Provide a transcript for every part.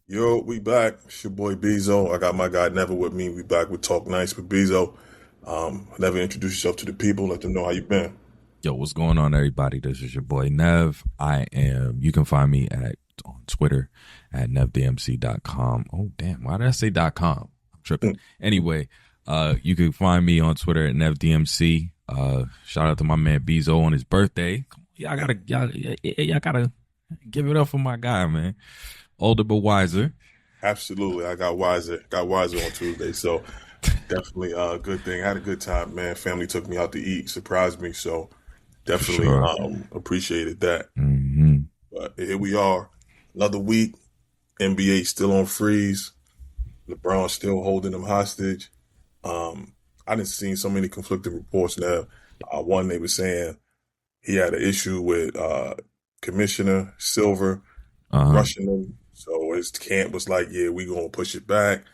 Yo, we back. It's your boy Beezo. I got my guy Never with me. We back with Talk Nice with Beezo. Never introduce yourself to the people. Let them know how you been. Yo, what's going on, everybody? This is your boy Nev. You can find me on Twitter at nevdmc.com. Oh, damn. Why did I say .com? I'm tripping. Anyway, you can find me on Twitter at nevdmc. Shout out to my man Beezo on his birthday. Y'all gotta give it up for my guy, man. Older but wiser. Absolutely. I got wiser. Got wiser on Tuesday. So definitely a good thing. Had a good time, man. Family took me out to eat, surprised me. So For definitely sure. appreciated that. hmm But here we are. Another week. NBA still on freeze. LeBron still holding them hostage. I didn't see so many conflicting reports now. One, they were saying he had an issue with Commissioner Silver Uh-huh. rushing him. So his camp was like, yeah, we going to push it back.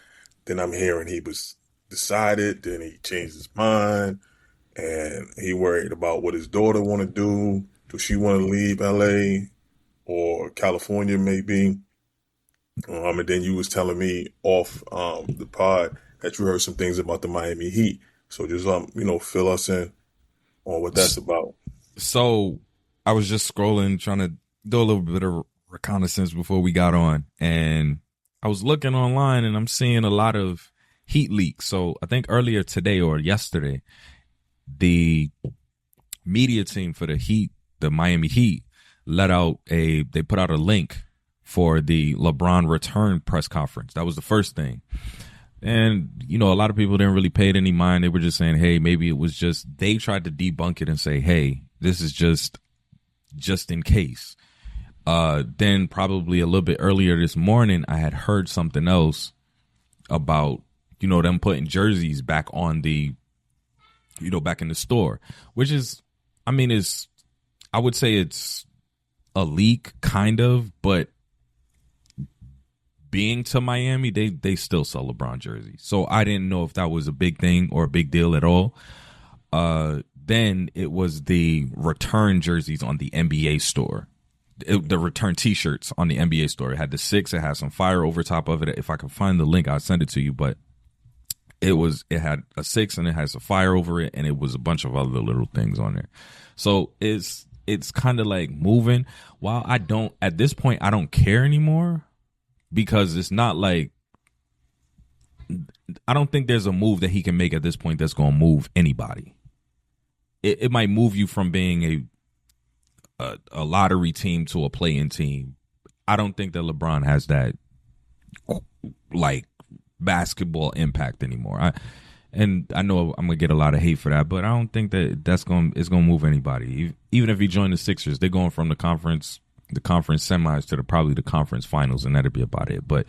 Then I'm hearing he was decided. Then he changed his mind. And he worried about what his daughter want to do. Does she want to leave LA or California maybe? And then you was telling me off the pod that you heard some things about the Miami Heat. So just fill us in on what that's about. So I was just scrolling, trying to do a little bit of reconnaissance before we got on, and I was looking online, and I'm seeing a lot of heat leaks. So I think earlier today or yesterday, the media team for the Heat, the Miami Heat, they put out a link for the LeBron return press conference. That was the first thing. And, a lot of people didn't really pay it any mind. They were just saying, hey, maybe it was just, they tried to debunk it and say, hey, this is just in case. Then probably a little bit earlier this morning, I had heard something else about, them putting jerseys back on back in the store, which is, I would say it's a leak kind of, but being to Miami, they still sell LeBron jerseys. So I didn't know if that was a big thing or a big deal at all. Then it was the return jerseys on the NBA store. The return T-shirts on the NBA store. It had the 6. It had some fire over top of it. If I could find the link, I'll send it to you. But it had a 6 and it has a fire over it, and it was a bunch of other little things on there. So it's kind of like moving. While at this point, I don't care anymore. Because it's not like, I don't think there's a move that he can make at this point that's going to move anybody. It might move you from being a lottery team to a play-in team. I don't think that LeBron has that like basketball impact anymore. I know I'm gonna get a lot of hate for that, but I don't think that it's gonna move anybody. Even if he joined the Sixers, they're going from the conference semis to probably the conference finals, and that'd be about it. But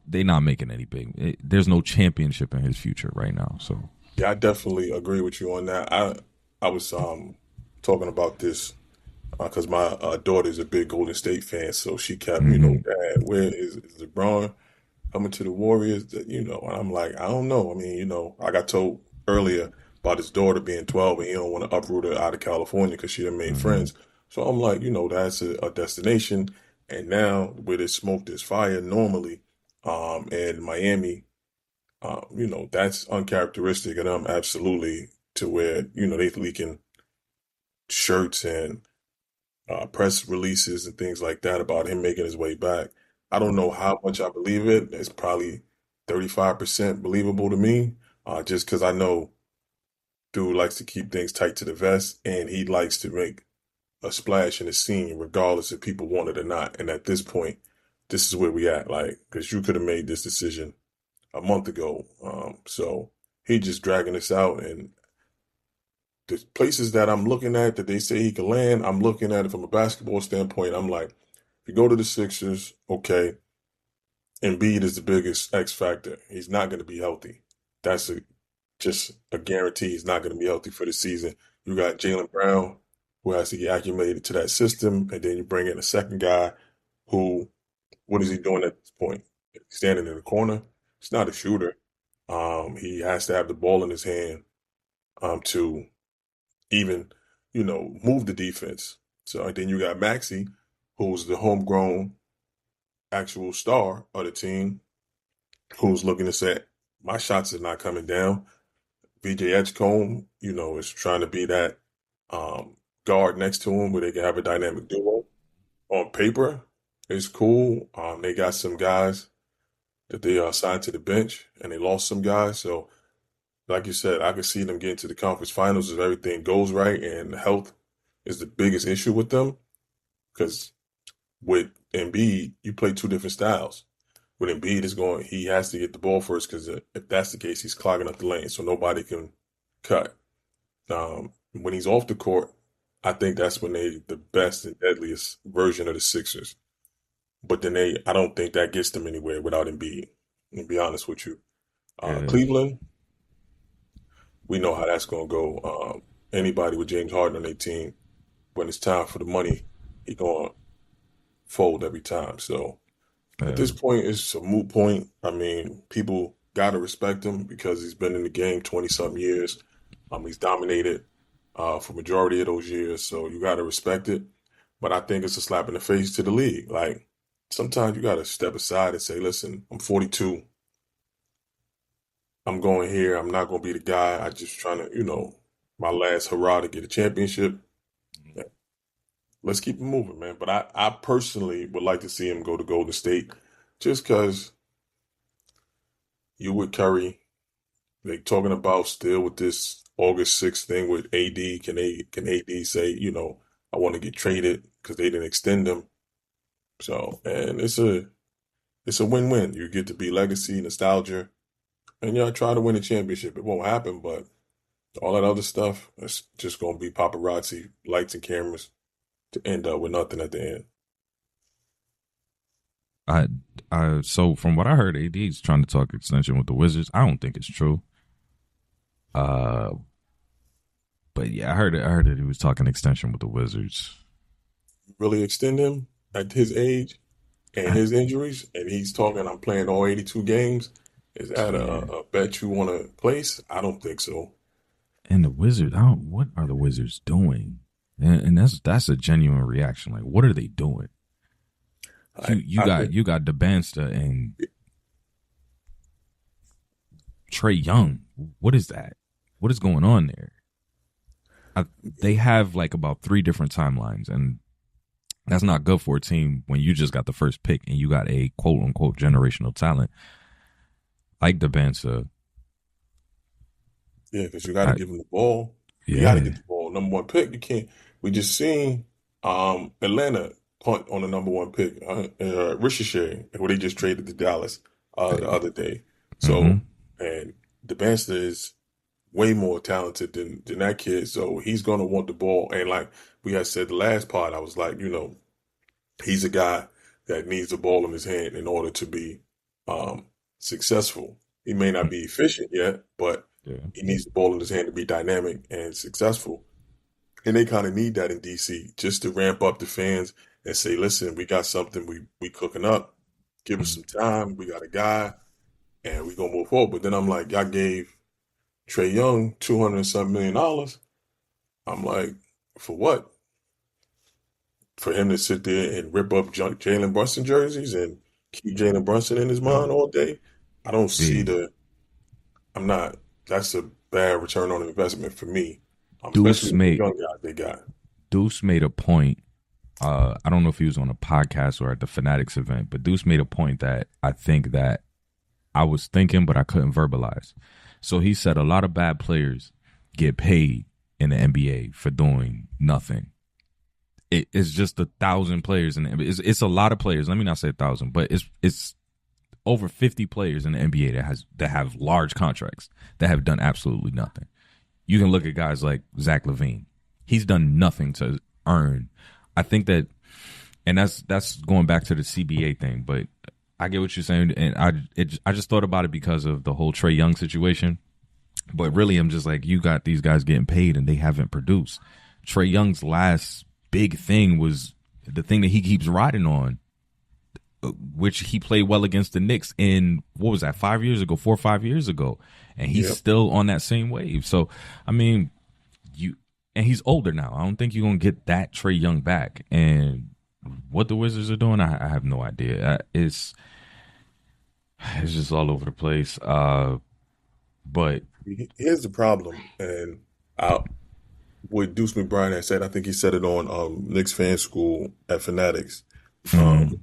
they're not making any big. There's no championship in his future right now. So Yeah, I definitely agree with you on that. I was talking about this because my daughter's a big Golden State fan, so she kept, hmm Dad, where is LeBron coming to the Warriors? And I'm like, I don't know. I mean, I got told earlier about his daughter being 12 and he don't want to uproot her out of California because she done made hmm friends. So I'm like, that's a destination. And now where there's smoke, there's fire normally. And Miami, that's uncharacteristic of them absolutely to where, they leaking shirts and press releases and things like that about him making his way back. I don't know how much I believe it. It's probably 35% believable to me, just because I know dude likes to keep things tight to the vest and he likes to make a splash in the scene, regardless if people want it or not. And at this point, this is where we at, like, because you could have made this decision a month ago. So he just dragging this out, and the places that I'm looking at that they say he can land, I'm looking at it from a basketball standpoint. I'm like, if you go to the Sixers, okay, Embiid is the biggest X factor. He's not going to be healthy. That's just a guarantee. He's not going to be healthy for the season. You got Jaylen Brown, who has to get acclimated to that system, and then you bring in a second guy who, what is he doing at this point? Standing in the corner. He's not a shooter. He has to have the ball in his hand to even, move the defense. So and then you got Maxi, who's the homegrown actual star of the team who's looking to say, my shots are not coming down. VJ Edgecombe, is trying to be that guard next to him where they can have a dynamic duo. On paper, it's cool. They got some guys that they signed to the bench, and they lost some guys. So, like you said, I could see them getting to the conference finals if everything goes right, and health is the biggest issue with them. Because with Embiid, you play two different styles. With Embiid, he has to get the ball first because if that's the case, he's clogging up the lane, so nobody can cut. When he's off the court, I think that's when they the best and deadliest version of the Sixers. But then I don't think that gets them anywhere without Embiid. To be honest with you, Yeah. Cleveland, we know how that's going to go. Anybody with James Harden on their team, when it's time for the money, he going to fold every time. So at Yeah. this point, it's a moot point. I mean, people got to respect him because he's been in the game 20-something years. He's dominated for majority of those years, so you got to respect it. But I think it's a slap in the face to the league. Like, sometimes you got to step aside and say, listen, I'm 42. I'm going here. I'm not going to be the guy. I just trying to, my last hurrah to get a championship. Yeah, let's keep it moving, man. But I personally would like to see him go to Golden State just because you with Curry, they talking about still with this August 6th thing with AD. Can AD say, I want to get traded because they didn't extend him? So, and it's a win-win. You get to be legacy, nostalgia, and try to win a championship. It won't happen, but all that other stuff, it's just gonna be paparazzi, lights and cameras to end up with nothing at the end. I, so from what I heard, AD is trying to talk extension with the Wizards. I don't think it's true. Uh, but yeah, I heard it. I heard that he was talking extension with the Wizards. Really extend him at his age and I, his injuries, and he's talking, I'm playing all 82 games. Is that yeah, a bet you want to place? I don't think so. and the Wizards. I don't. What are the Wizards doing? And that's a genuine reaction. Like, what are they doing? You I got think, you got DeBansta and Trey Young. What is that? What is going on there? They have like about 3 different timelines, and that's not good for a team when you just got the first pick and you got a quote unquote generational talent like DeBansta. yeah, because you got to I, give him the ball. You got to yeah, get the ball. Number one pick. You can't. We just seen Atlanta punt on the number one pick, Ricochet, who they just traded to Dallas the other day. mm-hmm. So, and DeBansta is way more talented than that kid. So he's gonna want the ball. And like we had said the last part, I was like, he's a guy that needs the ball in his hand in order to be um, successful. He may not be efficient yet, but Yeah. he needs the ball in his hand to be dynamic and successful. And they kind of need that in DC just to ramp up the fans and say, listen, we got something we cooking up. Give us some time. We got a guy and we gonna move forward. But then I'm like, y'all gave Trey Young $200 and some million. I'm like, for what? For him to sit there and rip up Jalen Brunson jerseys and keep Jalen Brunson in his mind Yo, all day? I don't see B, the. I'm not. That's a bad return on investment for me, especially Deuce with the made young guys they got. Deuce made a point. I don't know if he was on a podcast or at the Fanatics event, but Deuce made a point that I think that I was thinking, but I couldn't verbalize. So he said a lot of bad players get paid in the NBA for doing nothing. It's just 1,000 players in the NBA. It's a lot of players. Let me not say 1,000, but it's over 50 players in the NBA that have large contracts that have done absolutely nothing. You can look at guys like Zach LaVine. He's done nothing to earn. I think that, and that's going back to the CBA thing. But I get what you're saying, and I just thought about it because of the whole Trey Young situation. But really, I'm just like, you got these guys getting paid and they haven't produced. Trey Young's last big thing was the thing that he keeps riding on, which he played well against the Knicks in, what was that, 4 or 5 years ago. And he's Yep. still on that same wave. So, I mean, and he's older now. I don't think you're going to get that Trey Young back. And what the Wizards are doing, I have no idea. It's just all over the place. But Here's the problem, and I, what Deuce McBride had said, I think he said it on Knicks Fan School at Fanatics. Um, mm,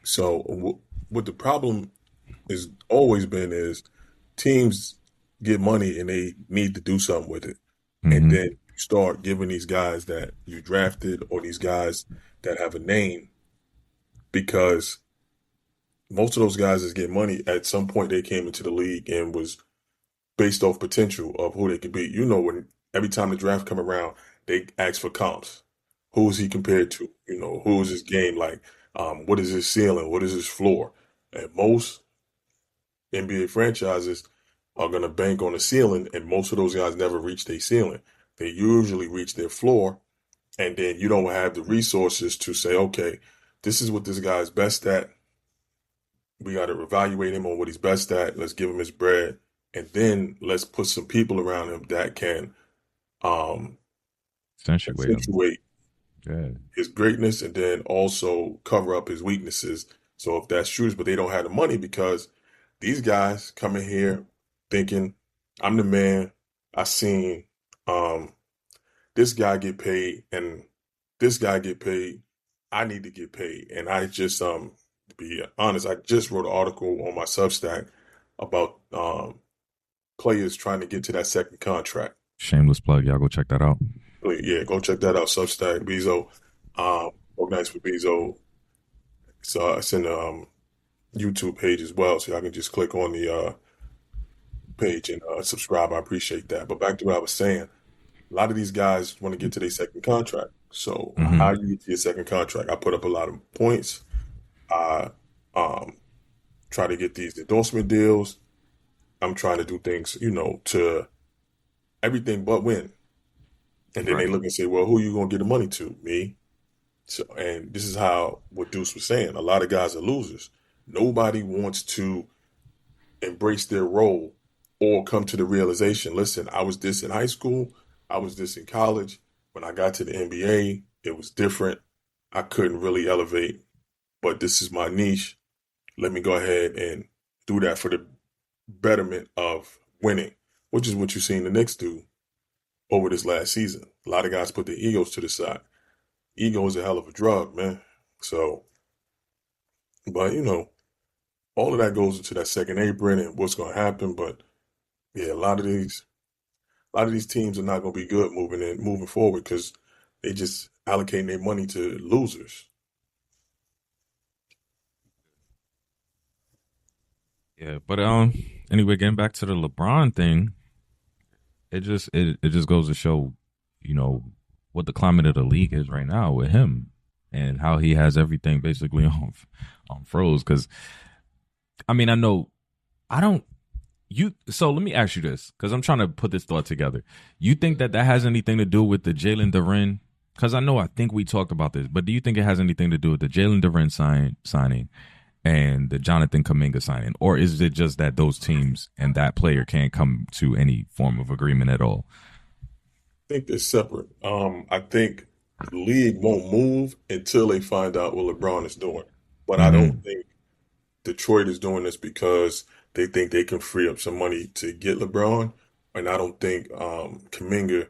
so what the problem has always been is teams get money and they need to do something with it. And hmm then you start giving these guys that you drafted or these guys that have a name because most of those guys that get money at some point they came into the league and was based off potential of who they could be. You know, when every time the draft come around, they ask for comps. Who is he compared to? You know, who is his game like? What is his ceiling? What is his floor? And most NBA franchises are going to bank on the ceiling, and most of those guys never reach their ceiling. They usually reach their floor, and then you don't have the resources to say, okay, this is what this guy's best at. We got to evaluate him on what he's best at. Let's give him his bread, and then let's put some people around him that can um, accentuate them. accentuate Yeah, his greatness and then also cover up his weaknesses. So if that's true, but they don't have the money because these guys come in here thinking, I'm the man. I seen um, this guy get paid and this guy get paid. I need to get paid. And I just to be honest, I just wrote an article on my Substack about players trying to get to that second contract. shameless plug. Y'all go check that out. Yeah, go check that out. Substack, Beezo, organized for Beezo. So it's in the YouTube page as well. So y'all can just click on the page and subscribe. I appreciate that. But back to what I was saying, a lot of these guys want to get to their second contract. So hmm how do you get to your second contract? I put up a lot of points. I um, try to get these endorsement deals. I'm trying to do things, you know, to everything but win. And then they Right. look and say, well, who you gonna get the money to? Me. So, and this is how what Deuce was saying. A lot of guys are losers. Nobody wants to embrace their role or come to the realization, listen, I was this in high school, I was this in college. When I got to the NBA, it was different. I couldn't really elevate, but this is my niche. Let me go ahead and do that for the betterment of winning, which is what you've seen the Knicks do over this last season. A lot of guys put their egos to the side. Ego is a hell of a drug, man. So, but you know, all of that goes into that second apron and what's going to happen. But yeah, a lot of these teams are not going to be good moving forward because they just allocating their money to losers. Yeah, but anyway, getting back to the LeBron thing, it just goes to show, you know, what the climate of the league is right now with him and how he has everything basically on froze. Because I mean, I know I don't you. So let me ask you this, because I'm trying to put this thought together. You think that that has anything to do with the Jalen Duren? Because I think we talked about this, but do you think it has anything to do with the Jalen Duren signing and the Jonathan Kuminga signing, or is it just that those teams and that player can't come to any form of agreement at all? I think they're separate. I think the league won't move until they find out what LeBron is doing. But I don't Mm-hmm. think Detroit is doing this because they think they can free up some money to get LeBron. And I don't think Kuminga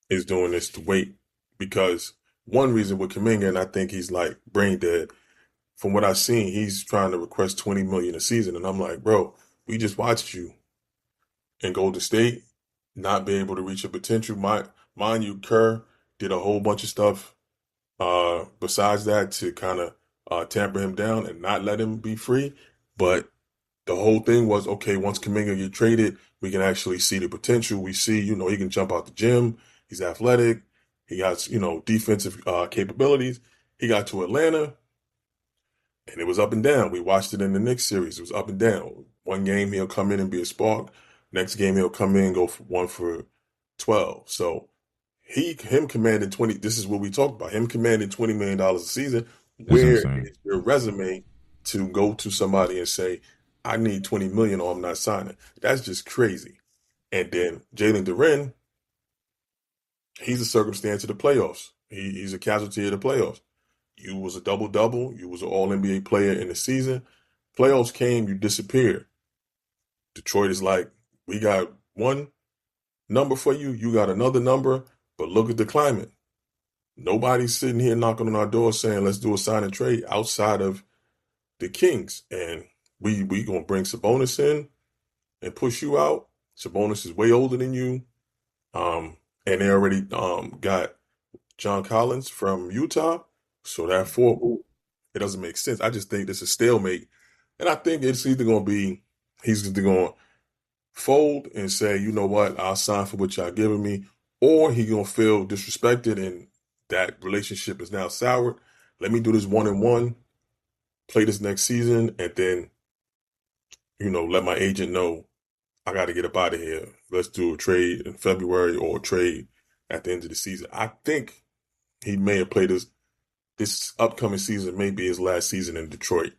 is doing this to wait because one reason with Kuminga, and I think he's like brain dead. From what I've seen, he's trying to request 20 million a season, and I'm like, bro, we just watched you in Golden State not be able to reach your potential. Mind you, Kerr did a whole bunch of stuff besides that to kind of tamper him down and not let him be free. But the whole thing was okay. Once Kuminga get traded, we can actually see the potential. We see, you know, he can jump out the gym. He's athletic. He has, you know, defensive capabilities. He got to Atlanta, and it was up and down. We watched it in the Knicks series. It was up and down. One game he'll come in and be a spark. Next game he'll come in and go for 1 for 12. So him commanding 20. This is what we talked about. Him commanding $20 million a season. It's Where insane. is your resume to go to somebody and say, I need 20 million or I'm not signing? That's just crazy. And then Jalen Duren, he's a circumstance of the playoffs. He's a casualty of the playoffs. You was a double-double. You was an All-NBA player in the season. Playoffs came, you disappeared. Detroit is like, we got one number for you. You got another number, but look at the climate. Nobody's sitting here knocking on our door saying, let's do a sign and trade outside of the Kings. And we going to bring Sabonis in and push you out. Sabonis is way older than you. And they already got John Collins from Utah. So that it doesn't make sense. I just think this is stalemate. And I think it's either going to be, he's either going to fold and say, you know what, I'll sign for what y'all giving me, or he going to feel disrespected and that relationship is now soured. Let me do this 1-1, play this next season, and then, let my agent know I got to get up out of here. Let's do a trade in February or a trade at the end of the season. I think he may have played this upcoming season, may be his last season in Detroit.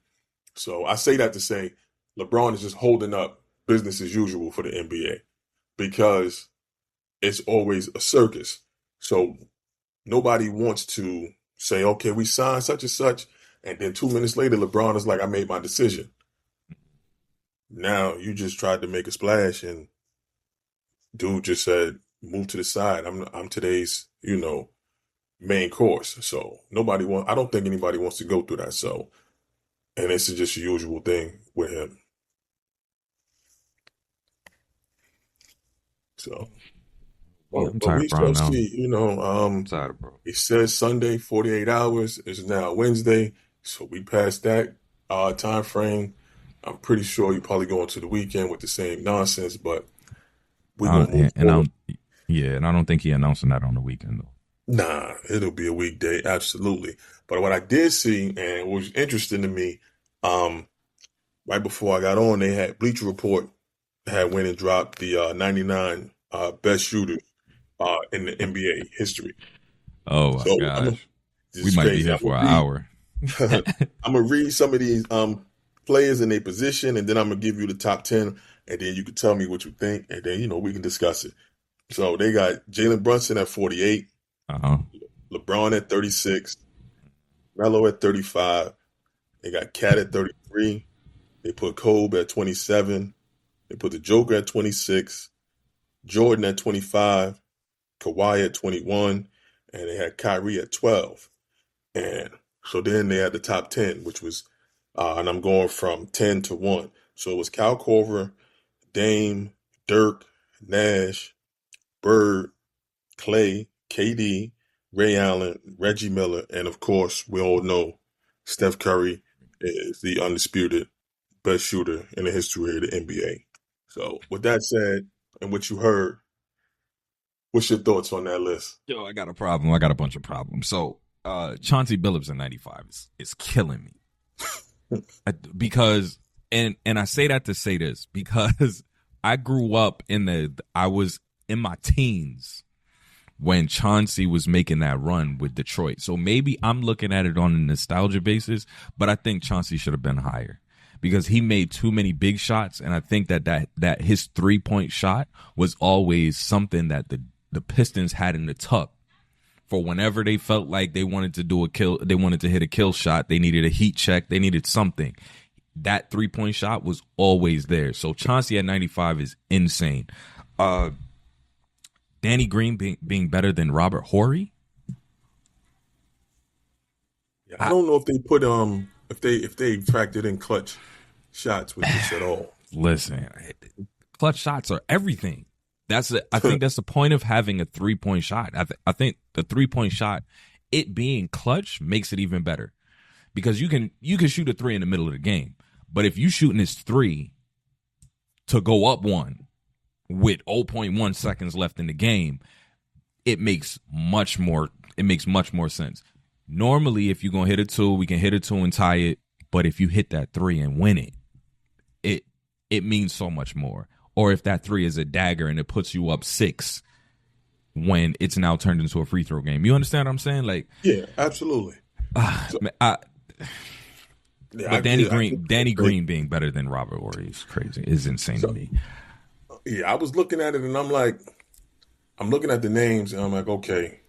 So I say that to say LeBron is just holding up business as usual for the NBA because it's always a circus. So nobody wants to say, okay, we signed such and such, and then 2 minutes later, LeBron is like, I made my decision. Now you just tried to make a splash, and dude just said, move to the side. I'm today's, main course. So I don't think anybody wants to go through that. So, and this is just a usual thing with him. So, I'm but we tired, bro. shall Now see, I'm tired, bro. it says Sunday, 48 hours. It's now Wednesday. So we passed that time frame. I'm pretty sure you're probably going to the weekend with the same nonsense, but we're going to move forward. And I don't think he announcing that on the weekend though. Nah, it'll be a weekday, absolutely. But what I did see, and what was interesting to me, right before I got on, they had Bleacher Report had went and dropped the 99 best shooters in the NBA history. Oh my So gosh, this we is might be crazy. here for an hour. I'm gonna read some of these players in their position, and then I'm gonna give you the top 10, and then you can tell me what you think, and then we can discuss it. So they got Jalen Brunson at 48, LeBron at 36, Melo at 35. They got Cat at 33. They put Kobe at 27. They put the Joker at 26, Jordan at 25, Kawhi at 21, and they had Kyrie at 12. And so then they had the top 10, which was, and I'm going from 10 to 1. So it was Cal Korver, Dame, Dirk, Nash, Bird, Klay, KD, Ray Allen, Reggie Miller, and of course, we all know Steph Curry is the undisputed best shooter in the history of the NBA. So with that said, and what you heard, what's your thoughts on that list? Yo, I got a problem. I got a bunch of problems. So Chauncey Billups in 95 is killing me. Because I say that to say this because I grew up I was in my teens when Chauncey was making that run with Detroit. So maybe I'm looking at it on a nostalgia basis, but I think Chauncey should have been higher because he made too many big shots. And I think that his 3-point shot was always something that the Pistons had in the tuck for whenever they felt like they wanted to do a kill. They wanted to hit a kill shot. They needed a heat check. They needed something. That 3-point shot was always there. So Chauncey at 95 is insane. Danny Green being better than Robert Horry. Yeah, I don't know if they put if they factored in clutch shots with this at all. Listen, clutch shots are everything. I think that's the point of having a 3-point shot. I think the 3-point shot, it being clutch, makes it even better because you can shoot a 3 in the middle of the game, but if you shooting this 3 to go up 1 with 0.1 seconds left in the game, it makes much more sense. Normally, if you're gonna hit a 2, we can hit a 2 and tie it. But if you hit that 3 and win it means so much more. Or if that 3 is a dagger and it puts you up 6 when it's now turned into a free throw game. You understand what I'm saying? Like, yeah, absolutely. But Danny Green being better than Robert Horry is crazy. Is insane to me. Yeah, I was looking at it and I'm looking at the names and I'm like, okay,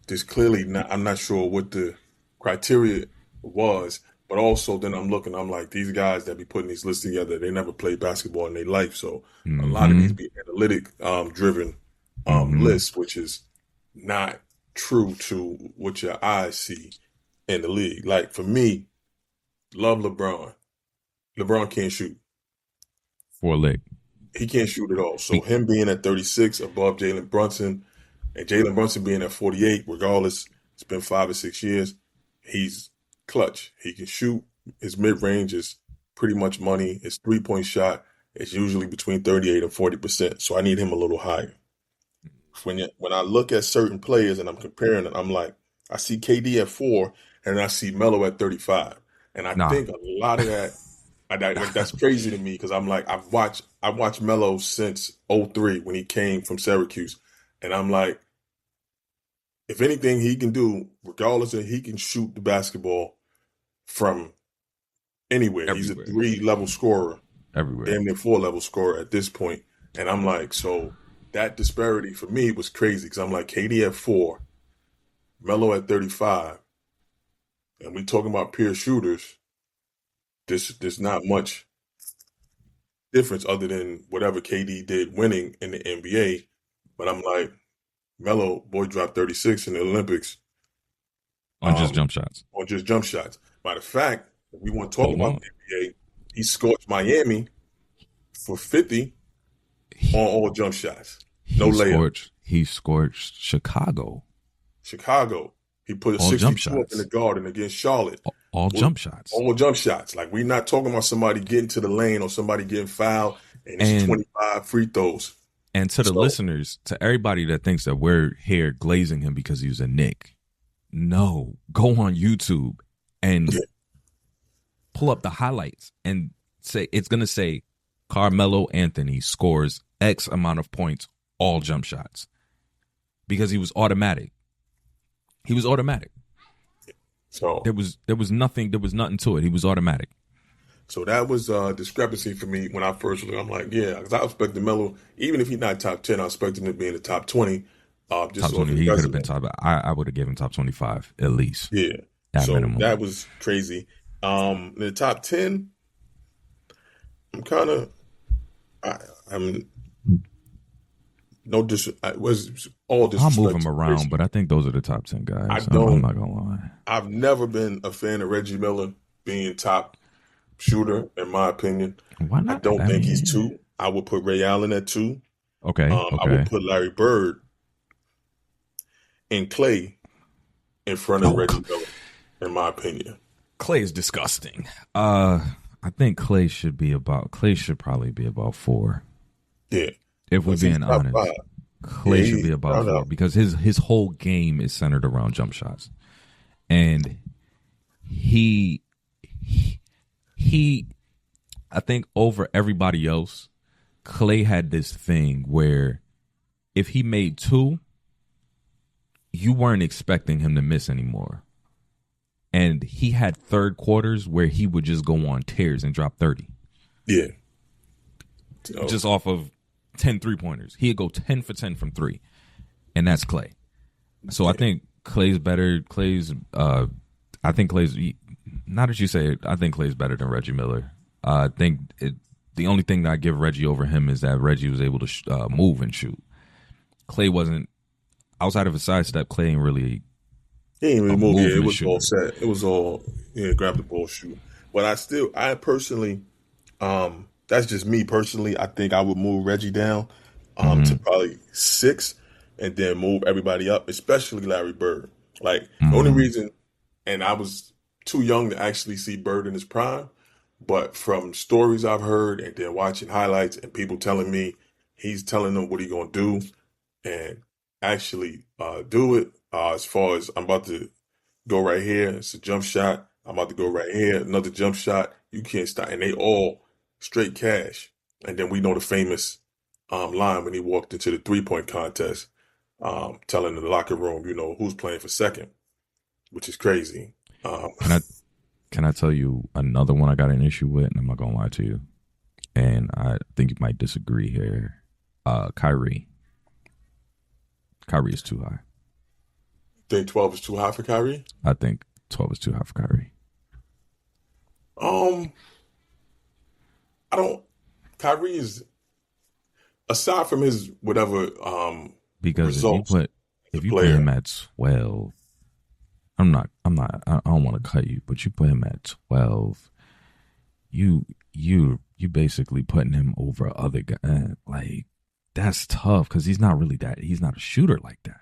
this clearly not. I'm not sure what the criteria was. But also then I'm looking, I'm like, these guys that be putting these lists together, they never played basketball in their life. So a lot of these Mm-hmm. be analytic driven Mm-hmm. lists, which is not true to what your eyes see in the league. Like for me, love LeBron. LeBron can't shoot. For a lick. He can't shoot at all. So He, him being at 36 above Jalen Brunson and Jalen Brunson being at 48, regardless, it's been 5 or 6 years, he's clutch. He can shoot. His mid range is pretty much money. His 3-point shot is usually between 38 and 40%. So I need him a little higher. When I look at certain players and I'm comparing it, I'm like, I see KD at 4 and I see Melo at 35. And I nah. think a lot of that that's crazy to me because I'm like I watched Melo since '03 when he came from Syracuse, and I'm like, if anything he can do, regardless of he can shoot the basketball from anywhere. He's a Everywhere. 3-level scorer, Everywhere. damn near 4-level scorer at this point, and I'm like, so that disparity for me was crazy because I'm like KD at 4, Melo at 35, and we talking about pure shooters. There's not much difference other than whatever KD did winning in the NBA. But I'm like, Melo, boy, dropped 36 in the Olympics On just jump shots. on just jump shots. Matter of fact, if we want to talk Hold about on. the NBA, he scorched Miami for 50 on all jump shots. No layup. He scorched Chicago. Chicago, he put a All jump 62 up in the shots. garden against Charlotte. All jump shots. All jump shots. Like, we're not talking about somebody getting to the lane or somebody getting fouled and it's And 25 free throws. and to the So, listeners, to everybody that thinks that we're here glazing him because he was a Knick, no, go on YouTube and yeah, pull up the highlights and say it's gonna say Carmelo Anthony scores X amount of points, all jump shots, because he was automatic. He was automatic. so There was nothing to it. He was automatic. So that was a discrepancy for me when I first looked. I'm like, yeah, because I expected Melo, even if he's not top 10, I expect him to be in the top 20. Just Top off 20. his He could have resume. been top. I would have given him top 25 at least, Yeah. at So minimum. that was crazy. In the top 10, I'm kind of, I'm no dis. I was all I'll move disrespect him to around, Reggie. but I think those are the top 10 I guys. I'm don't. not gonna lie. I've never been a fan of Reggie Miller being top shooter, in my opinion. Why I not? don't I think he's mean, 2. I would put Ray Allen at 2. okay, I would okay. put Larry Bird and Klay in front of Oh, Reggie Miller, in my opinion. Klay is disgusting. I think Klay should probably be about 4. Yeah, If we're because he's being top honest, 5. Yeah, Klay should be about I 4 know. because his whole game is centered around jump shots, and he he I think over everybody else, Klay had this thing where if he made 2, you weren't expecting him to miss anymore. And he had third quarters where he would just go on tears and drop 30 Yeah. So, just off of 10 3-pointers. He'd go 10 for 10 from 3. And that's Klay. So I think Clay's better. I think Clay's, not that you say it, I think Clay's better than Reggie Miller. I think the only thing that I give Reggie over him is that Reggie was able to move and shoot. Klay wasn't, outside of a sidestep, Klay ain't really he ain't really a move. Yeah, it movement was all shooter. set. It was all, yeah, grab the ball, shoot. But I personally, that's just me personally. I think I would move Reggie down to Mm-hmm. probably 6 and then move everybody up, especially Larry Bird. Like, the only Mm-hmm. reason, and I was too young to actually see Bird in his prime, but from stories I've heard and then watching highlights and people telling me he's telling them what he's going to do and actually do it. As far as I'm about to go right here, it's a jump shot. I'm about to go right here, another jump shot. You can't stop. And they all straight cash. And then we know the famous line when he walked into the 3-point contest, telling the locker room, who's playing for second, which is crazy. Can I can I tell you another one I got an issue with, and I'm not gonna lie to you, and I think you might disagree here. Kyrie. Kyrie is too high. Think 12 is too high for Kyrie? I think 12 is too high for Kyrie? Um, I don't. Kyrie is, aside from his whatever Because results as a if you put him player. at 12, I don't want to cut you, but you put him at 12, you basically putting him over other guys. Like, that's tough because he's not a shooter like that.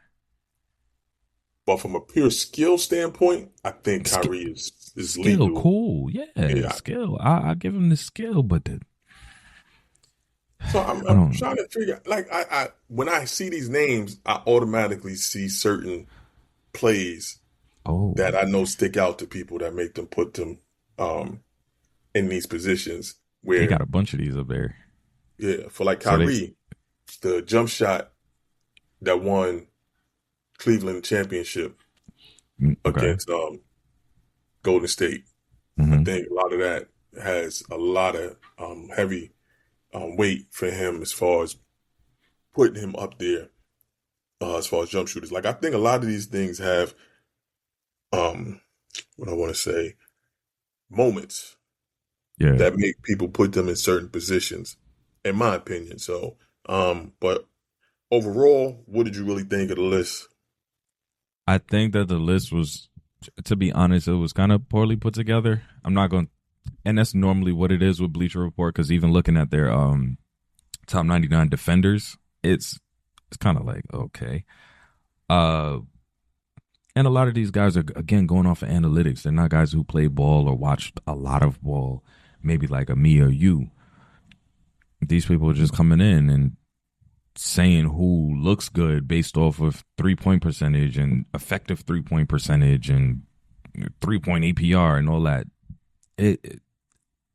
But from a pure skill standpoint, I think Sk- Kyrie is skill, lethal. cool. Yeah, Yeah. skill. I give him the skill, but So I I'm don't. trying to figure, like, I when I see these names, I automatically see certain plays Oh, that I know stick out to people that make them put them um in these positions they where, got a bunch of these up there. yeah, for like So they Kyrie, the jump shot that won Cleveland championship okay. against Golden State. I Hmm. think a lot of that has a lot of heavy weight for him as far as putting him up there as far as jump shooters. Like I think a lot of these things have um, what I want to say moments Yeah, that make people put them in certain positions, in my opinion. So, but overall, what did you really think of the list? I think that the list was, to be honest, it was kind of poorly put together. I'm not going, and that's normally what it is with Bleacher Report. Because even looking at their top 99 defenders, it's kind of like okay. Uh, and a lot of these guys are again going off of analytics. They're not guys who play ball or watch a lot of ball. Maybe like a me or you. These people are just coming in and saying who looks good based off of 3-point percentage and effective 3-point percentage and 3-point APR and all that. It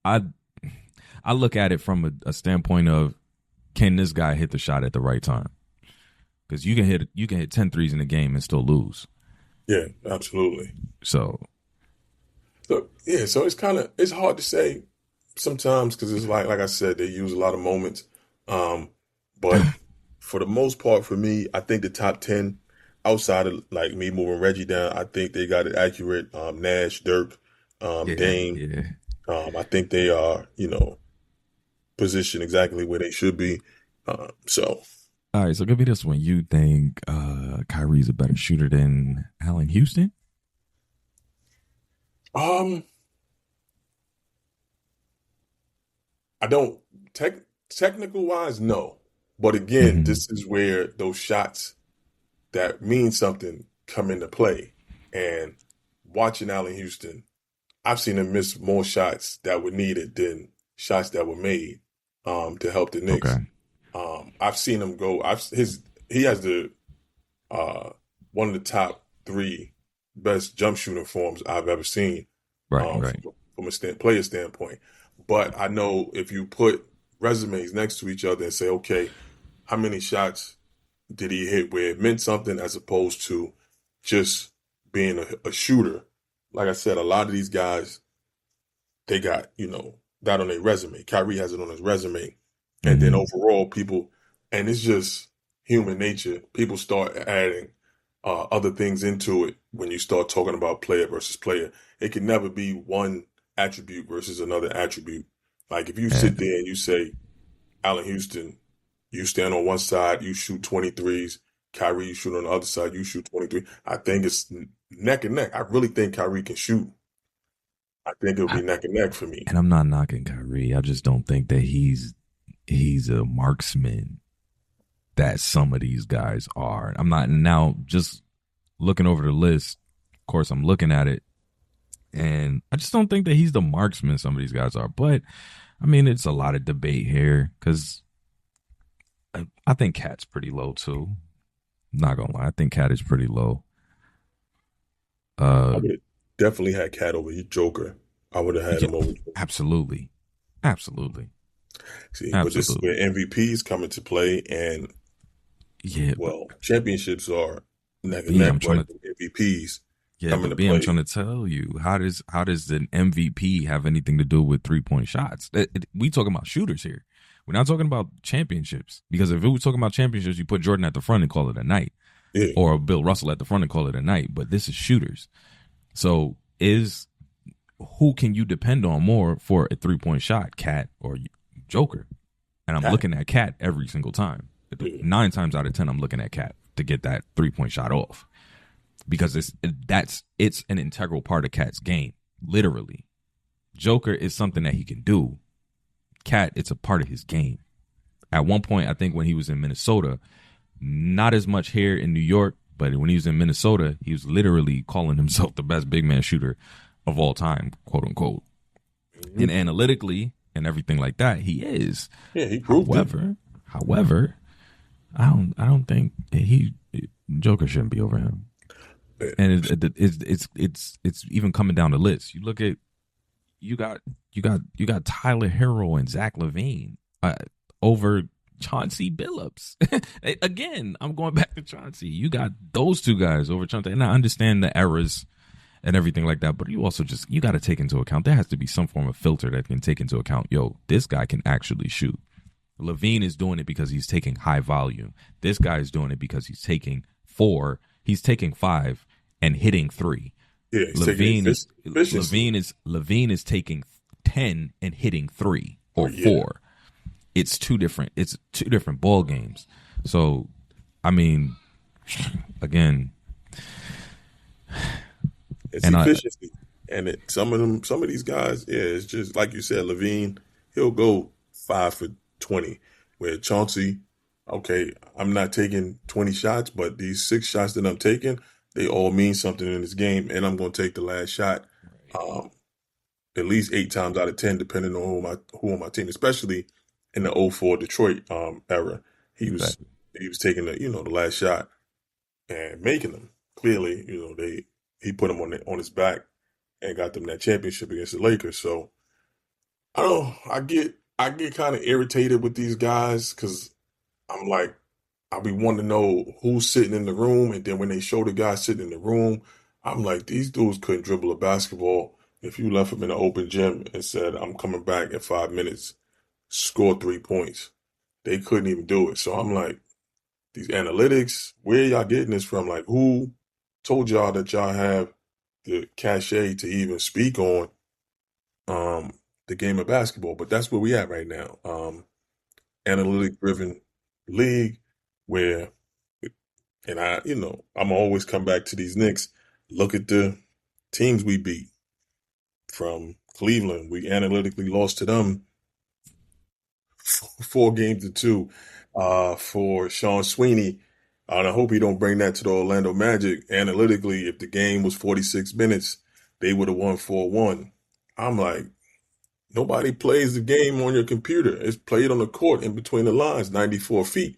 I I look at it from a standpoint of, can this guy hit the shot at the right time? Because you can hit 10 threes in a game and still lose. Yeah, absolutely. So So yeah, so it's hard to say sometimes because it's like I said, they use a lot of moments. Um, but for the most part, for me, I think the top 10, outside of like me moving Reggie down, I think they got it accurate. Nash, Dirk, yeah, Dame. yeah. I think they are, positioned exactly where they should be. So All right, so give me this one. You think Kyrie's a better shooter than Allen Houston? um, I don't tech technical wise, no. But again, Mm-hmm. this is where those shots that mean something come into play. And watching Allen Houston, I've seen him miss more shots that were needed than shots that were made to help the Knicks. Okay. I've seen him go. He has the uh, one of the top three best jump shooting forms I've ever seen Right, right. from a player standpoint. But I know if you put resumes next to each other and say, okay, how many shots did he hit where it meant something as opposed to just being a shooter? Like I said, a lot of these guys, they got, that on their resume. Kyrie has it on his resume. And then Mm-hmm. overall, people, and it's just human nature, people start adding other things into it when you start talking about player versus player. It can never be one attribute versus another attribute. Like if you sit And there and you say, Allen Houston, you stand on one side, you shoot 23s. Kyrie, you shoot on the other side, you shoot 23. I think it's neck and neck. I really think Kyrie can shoot. I think it'll I, be neck and neck for me. and I'm not knocking Kyrie. I just don't think that he's a marksman that some of these guys are. I'm not now just looking over the list. Of course, I'm looking at it, and I just don't think that he's the marksman some of these guys are. But I mean, it's a lot of debate here because I think Cat's pretty low too. Not gonna lie, I think Cat is pretty low. I Uh, would have definitely had Cat over Joker. I would have had yeah, him over Joker. absolutely, absolutely, See, but this is absolutely. where MVPs come into play, and Yeah, but well, championships are neck and B, neck, I'm trying but to. MVPs Yeah, come but into B, I'm play. trying to tell you, how does an MVP have anything to do with 3-point shots? We talking about shooters here. We're not talking about championships, because if it was talking about championships, you put Jordan at the front and call it a night, Yeah, or Bill Russell at the front and call it a night. But this is shooters. So is who can you depend on more for a 3-point shot, Cat or Joker? And I'm looking at Cat every single time. 9 times out of 10, I'm looking at Cat to get that 3-point shot off, because it's an integral part of Cat's game. Literally, Joker is something that he can do. Cat, it's a part of his game. At one point, I think when he was in Minnesota, not as much here in New York, but when he was in Minnesota, he was literally calling himself the best big man shooter of all time, quote unquote. Mm-hmm. And analytically and everything like that, he is. Yeah, he proved However, I don't think Joker shouldn't be over him. And it's even coming down the list. You look at you got Tyler Herro and Zach LaVine over Chauncey Billups. Again, I'm going back to Chauncey. You got those two guys over Chauncey, and I understand the errors and everything like that, but you also you got to take into account, there has to be some form of filter that can take into account, yo, this guy can actually shoot. LaVine is doing it because he's taking high volume. This guy is doing it because he's taking 5 and hitting 3. Yeah, LaVine is taking 10 and hitting 3 or 4. It's two different ball games. So, I mean, again, it's efficiency. And some of these guys, it's just like you said, LaVine, he'll go 5 for 20. Where Chauncey, okay, I'm not taking 20 shots, but these 6 shots that I'm taking, they all mean something in this game, and I'm going to take the last shot at least 8 times out of 10, depending on who on my team, especially in the 2004 Detroit era. He was taking the last shot and making them. Clearly, he put him on his back and got them that championship against the Lakers. So I don't know. I get kind of irritated with these guys because I'm like, I'll be wanting to know who's sitting in the room, and then when they show the guy sitting in the room, I'm like, these dudes couldn't dribble a basketball. If you left them in an open gym and said, I'm coming back in 5 minutes, score 3 points, they couldn't even do it. So I'm like, these analytics, where y'all getting this from? Like, who told y'all that y'all have the cachet to even speak on the game of basketball? But that's where we at right now. Analytic-driven league where, and I'm always come back to these Knicks. Look at the teams we beat from Cleveland. We analytically lost to them 4-2 for Sean Sweeney. And I hope he don't bring that to the Orlando Magic. Analytically, if the game was 46 minutes, they would have won 4-1. I'm like, nobody plays the game on your computer. It's played on the court in between the lines, 94 feet.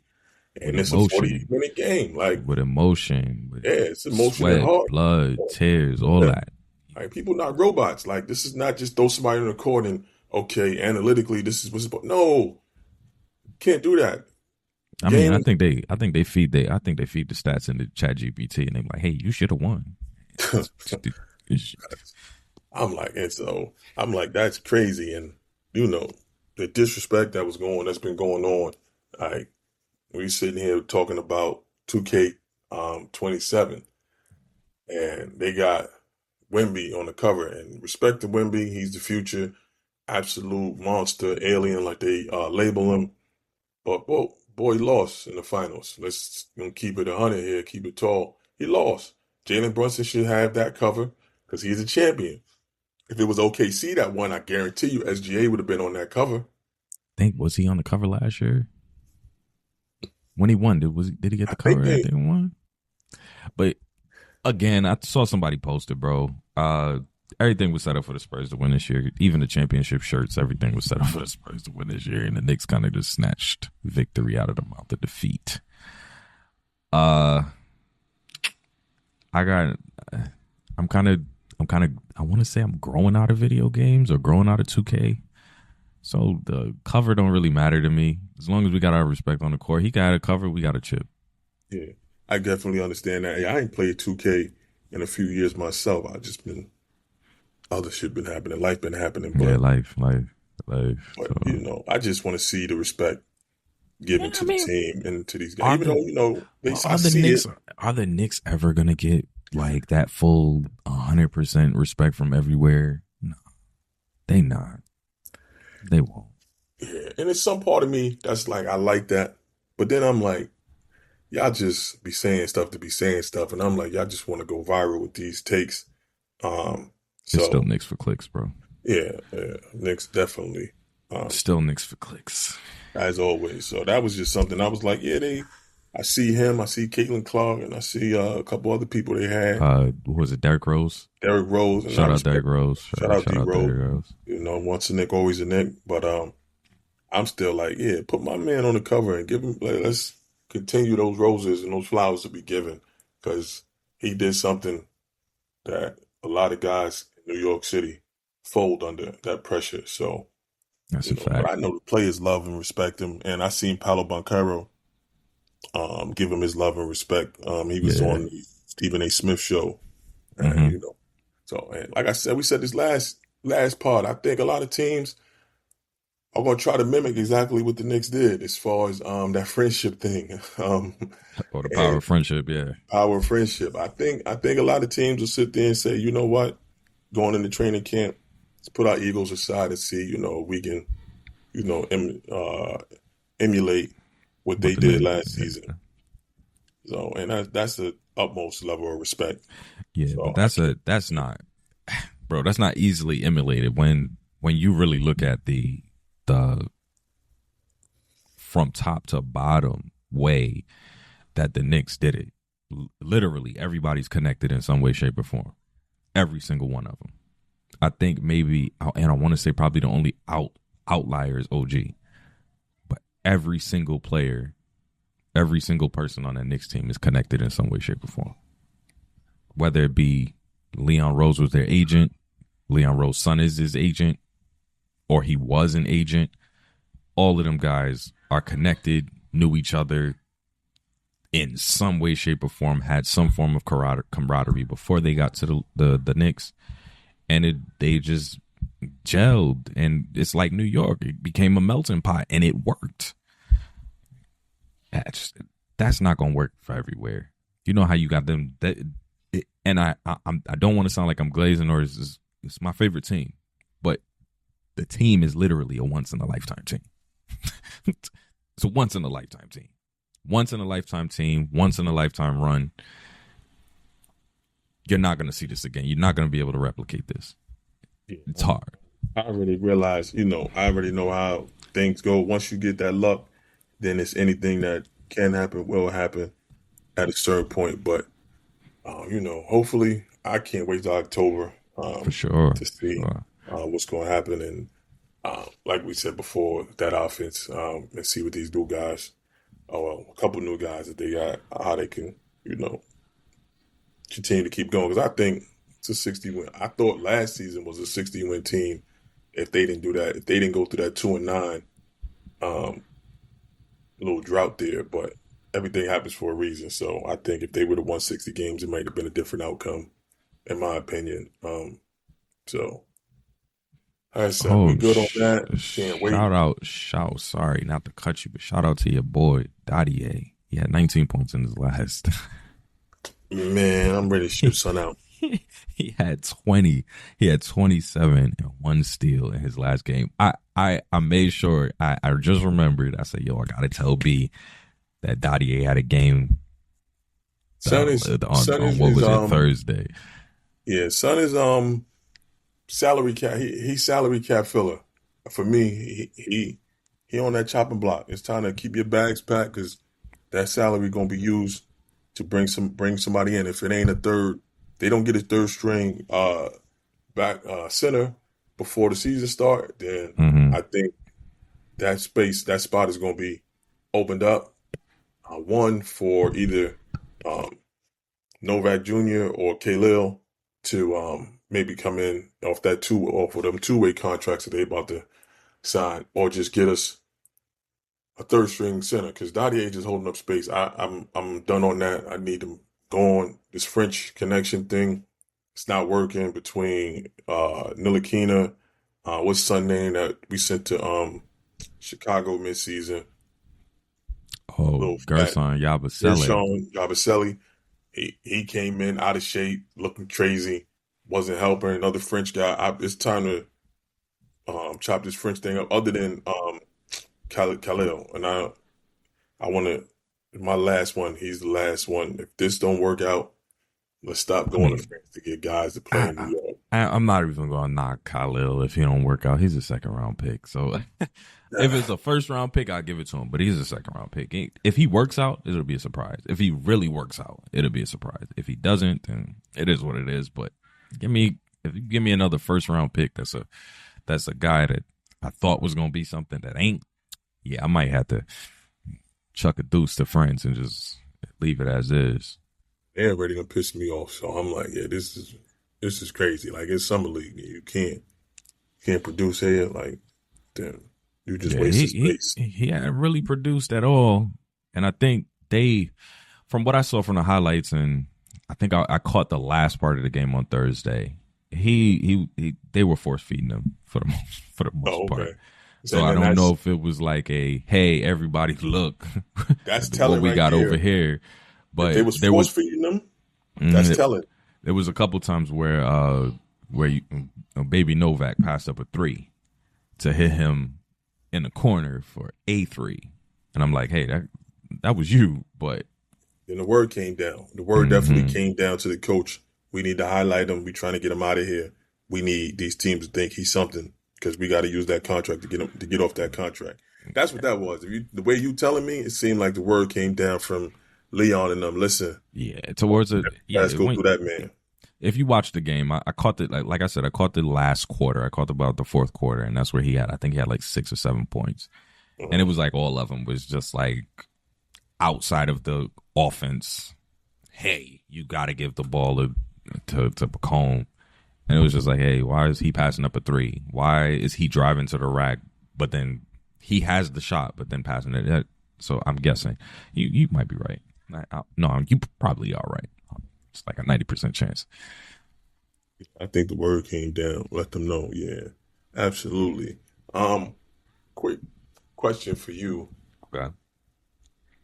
And it's a 40-minute game. Like, with emotion. It's emotion sweat, and heart. Blood, tears, all that. Like, people not robots. Like, this is not just throw somebody on the court and, okay, analytically, this is what's supposed. No, can't do that. I mean, I think they feed the stats into ChatGPT, and they're like, hey, you should have won. I'm like, that's crazy. And, the disrespect that's been going on. Like, we sitting here talking about 2K 27, and they got Wemby on the cover. And respect to Wemby, he's the future, absolute monster, alien, like they label him. But boy lost in the finals. Let's keep it 100 here, keep it tall. He lost. Jalen Brunson should have that cover because he's a champion. If it was OKC that won, I guarantee you SGA would have been on that cover. Was he on the cover last year? When he won, did he get the cover? I think he won. But again, I saw somebody post it, bro. Everything was set up for the Spurs to win this year. Even the championship shirts, everything was set up for the Spurs to win this year, and the Knicks kind of just snatched victory out of the mouth of defeat. I want to say I'm growing out of video games or growing out of 2K. So the cover don't really matter to me. As long as we got our respect on the court. He got a cover, we got a chip. Yeah, I definitely understand that. I ain't played 2K in a few years myself. I just been, other shit been happening. Life been happening. But, yeah, life. But, so. I just want to see the respect given to the team and to these guys. Even though, are the Knicks ever going to get like that full 100% respect from everywhere. No, they not. They won't. Yeah, and it's some part of me that's like I like that, but then I'm like, y'all just be saying stuff to be saying stuff, and I'm like, y'all just want to go viral with these takes. Um, It's still so Knicks for clicks, bro. yeah, Knicks definitely. Um, Still Knicks for clicks. as always. So that was just something I was like, yeah, I see him, I see Caitlin Clark, and I see a couple other people they had, What was it? Derrick Rose. Derrick Rose, and I Shout out Derrick respect. Rose. Shout out Shout D out Rose. Derrick Rose. You know, once a Nick, always a Nick. But I'm still like, yeah, put my man on the cover and give him. Like, let's continue those roses and those flowers to be given because he did something that a lot of guys in New York City fold under that pressure. So That's a but fact. I know the players love and respect him, and I seen Paolo Banchero give him his love and respect. He was Yeah. on the Stephen A. Smith show, and Mm-hmm. so and like I said, we said this last part. I think a lot of teams are going to try to mimic exactly what the Knicks did as far as that friendship thing, Or the power and of friendship. Yeah. power of friendship. I think a lot of teams will sit there and say, you know what, going into training camp, let's put our egos aside and see, we can, emulate what What they the did Knicks. last season. So, and that's the utmost level of respect. Yeah, So, but that's not, bro. That's not easily emulated when you really look at the from top to bottom way that the Knicks did it. Literally, everybody's connected in some way, shape, or form. Every single one of them. I think maybe, and I want to say probably the only outlier is OG, but every single player, every single person on that Knicks team is connected in some way, shape, or form. Whether it be Leon Rose was their agent, Leon Rose's son is his agent, or he was an agent. All of them guys are connected, knew each other in some way, shape, or form, had some form of camaraderie before they got to the Knicks, and they just gelled, and it's like New York. It became a melting pot, and it worked. That's not gonna work for everywhere. You know how you got them and I don't want to sound like I'm glazing or it's my favorite team, but the team is literally a once in a lifetime team. It's a once in a lifetime team. Once in a lifetime team, once in a lifetime run. You're not going to see this again. You're not going to be able to replicate this. It's hard. I already realized, I already know how things go. Once you get that luck, then it's anything that can happen, will happen at a certain point. But, hopefully, I can't wait till October For sure. to see what's going to happen. And like we said before, that offense, and see what these new guys, a couple new guys that they got, how they can, continue to keep going. Because I think it's a 60-win. I thought last season was a 60-win team if they didn't do that, if they didn't go through that 2-9 little drought there. But everything happens for a reason. So I think if they would have won 60 games, it might have been a different outcome, in my opinion. So I said, we good on that. Can't wait. Sorry, not to cut you, but shout out to your boy, Dottie. He had 19 points in his last. Man, I'm ready to shoot sun out. He had 20. He had 27 and 1 steal in his last game. I made sure, I just remembered, I said, yo, I got to tell B that Dottie had a game Son is Thursday. Yeah, Son is salary cap. He's salary cap filler. For me, he on that chopping block. It's time to keep your bags packed because that salary gonna be used to bring somebody in. If it ain't a third, they don't get a third string back center before the season start. Then I think that spot is gonna be opened up. One for either Novak Jr. or Khalil to maybe come in off of them two-way contracts that they about to sign, or just get us a third string center because Dottie is holding up space. I'm done on that. I need to go on this French connection thing. It's not working between Ntilikina, what's son name that we sent to Chicago midseason. Oh, Gerson Yabusele. Yabusele. He came in out of shape, looking crazy, wasn't helping. Another French guy. It's time to chop this French thing up. Other than Khalil, and I want to. My last one. He's the last one. If this don't work out, let's stop I going to mean, France to get guys to play I, in New York. I'm not even going to knock Khalil if he don't work out. He's a second round pick. So if it's a first round pick, I'll give it to him. But he's a second round pick. If he works out, it'll be a surprise. If he really works out, it'll be a surprise. If he doesn't, then it is what it is. But if you give me another first round pick, that's a guy that I thought was going to be something that ain't. Yeah, I might have to chuck a deuce to France and just leave it as is. They're already gonna piss me off. So I'm like, yeah, this is crazy. Like it's summer league. You can't produce here. Like, damn, you just Yeah, wasted he space. he hadn't really produced at all, and I think from what I saw from the highlights, and I think I caught the last part of the game on Thursday. They were force feeding him for the most Oh, part. okay. So I don't know if it was like a hey, everybody look, That's what telling we right got there. over here. But If they was there force was feeding them, that's telling. there was a couple times where baby Novak passed up a three to hit him in the corner for a three, and I'm like, hey, that was you, but Then the word came down. The word definitely came down to the coach. We need to highlight him. We trying to get him out of here. We need these teams to think he's something because we got to use that contract to get off that contract. That's what that was. The way you telling me, it seemed like the word came down from Leon and them. Listen, yeah, towards it. Yeah, let's go through that, man. if you watch the game, I caught the like I said, I caught the last quarter. I caught about the fourth quarter, and that's where I think he had like 6 or 7 points, and it was like all of them was just like outside of the offense. Hey, you got to give the ball to Bacone, and it was just like, hey, why is he passing up a three? Why is he driving to the rack, but then he has the shot, but then passing it? So I'm guessing you might be right. No, you probably are right. It's like a 90% chance. I think the word came down. Let them know. Yeah, absolutely. Quick question for you. Okay.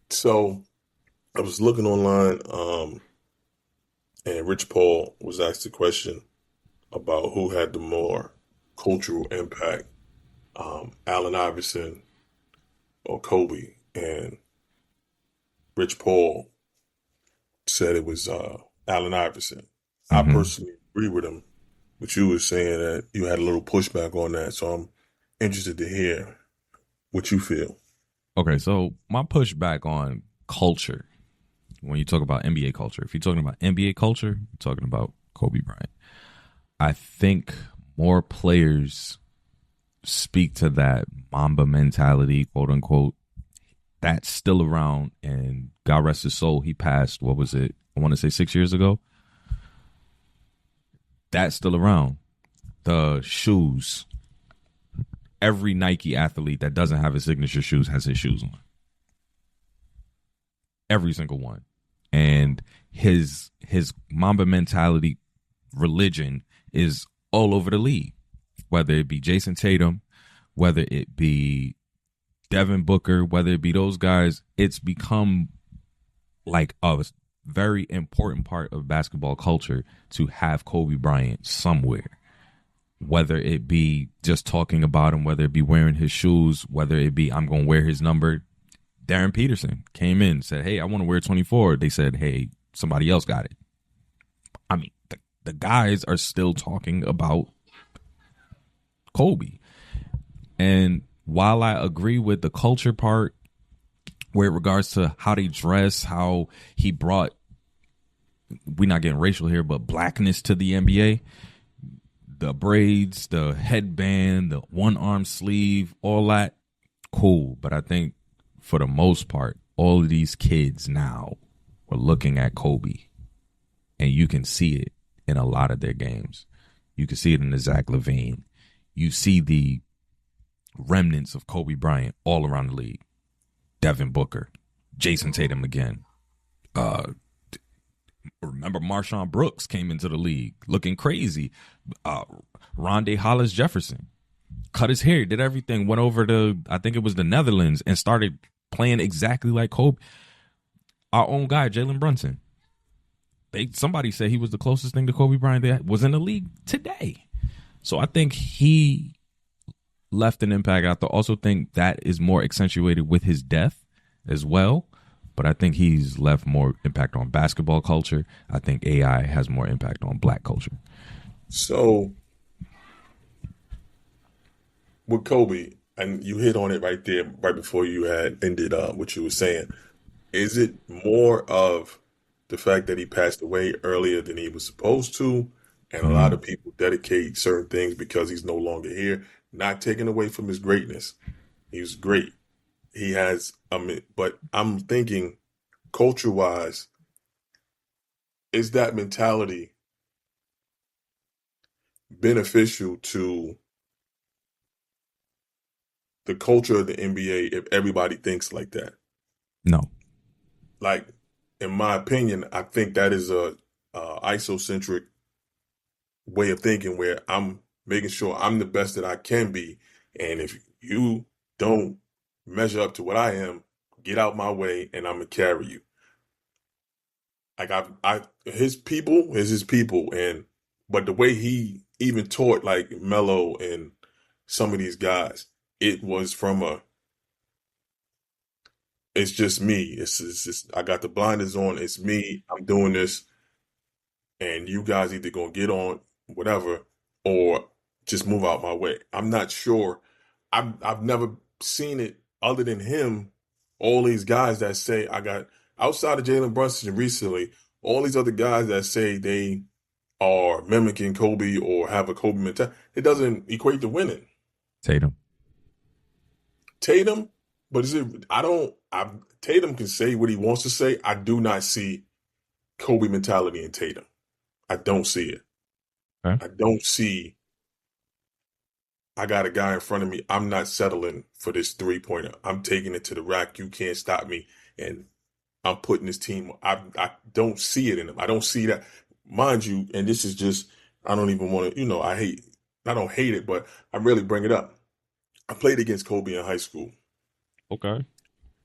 So I was looking online, and Rich Paul was asked a question about who had the more cultural impact, Allen Iverson or Kobe, and Rich Paul said it was Allen Iverson. I personally agree with him, but you were saying that you had a little pushback on that, so I'm interested to hear what you feel. Okay, so my pushback on culture, when you talk about NBA culture, if you're talking about NBA culture, you're talking about Kobe Bryant. I think more players speak to that Mamba mentality, quote unquote. That's still around, and God rest his soul, he passed, what was it? I want to say 6 years ago. That's still around. The shoes. Every Nike athlete that doesn't have his signature shoes has his shoes on. Every single one. And his Mamba mentality religion is all over the league. Whether it be Jason Tatum, whether it be Devin Booker, whether it be those guys, it's become like a very important part of basketball culture to have Kobe Bryant somewhere. Whether it be just talking about him, whether it be wearing his shoes, whether it be I'm going to wear his number. Darren Peterson came in, said, hey, I want to wear 24. They said, hey, somebody else got it. I mean, the guys are still talking about Kobe. And while I agree with the culture part, where it regards to how they dress, how he brought, we're not getting racial here, but blackness to the NBA, the braids, the headband, the one arm sleeve, all that, cool. But I think for the most part, all of these kids now are looking at Kobe, and you can see it in a lot of their games. You can see it in the Zach LaVine. You see the remnants of Kobe Bryant all around the league. Devin Booker, Jason Tatum again. Remember Marshawn Brooks came into the league looking crazy. Rondé Hollis Jefferson cut his hair, did everything, went over to, I think it was the Netherlands, and started playing exactly like Kobe. Our own guy, Jalen Brunson. somebody said he was the closest thing to Kobe Bryant that was in the league today. So I think he left an impact. I also think that is more accentuated with his death as well. But I think he's left more impact on basketball culture. I think AI has more impact on black culture. So with Kobe, and you hit on it right there, right before you had ended what you were saying. Is it more of the fact that he passed away earlier than he was supposed to, and a lot of people dedicate certain things because he's no longer here, not taking away from his greatness? He was great. He has, but I'm thinking culture-wise, is that mentality beneficial to the culture of the NBA if everybody thinks like that? No. Like, in my opinion, I think that is a isocentric way of thinking where I'm making sure I'm the best that I can be. And if you don't measure up to what I am, get out my way and I'm gonna carry you. Like his people is his people. But the way he even taught like Melo and some of these guys, it was from it's just me. It's just, I got the blinders on. It's me. I'm doing this. And you guys either gonna get on whatever or just move out my way. I'm not sure. I've never seen it other than him. All these guys that say I got outside of Jalen Brunson recently, all these other guys that say they are mimicking Kobe or have a Kobe mentality, it doesn't equate to winning. Tatum, but is it? Tatum can say what he wants to say. I do not see Kobe mentality in Tatum. I don't see it. Okay. I don't see. I got a guy in front of me. I'm not settling for this 3-pointer. I'm taking it to the rack. You can't stop me. And I'm putting this team. I don't see it in him. I don't see that. Mind you, and this is just, I don't even want to, I don't hate it, but I really bring it up. I played against Kobe in high school. Okay.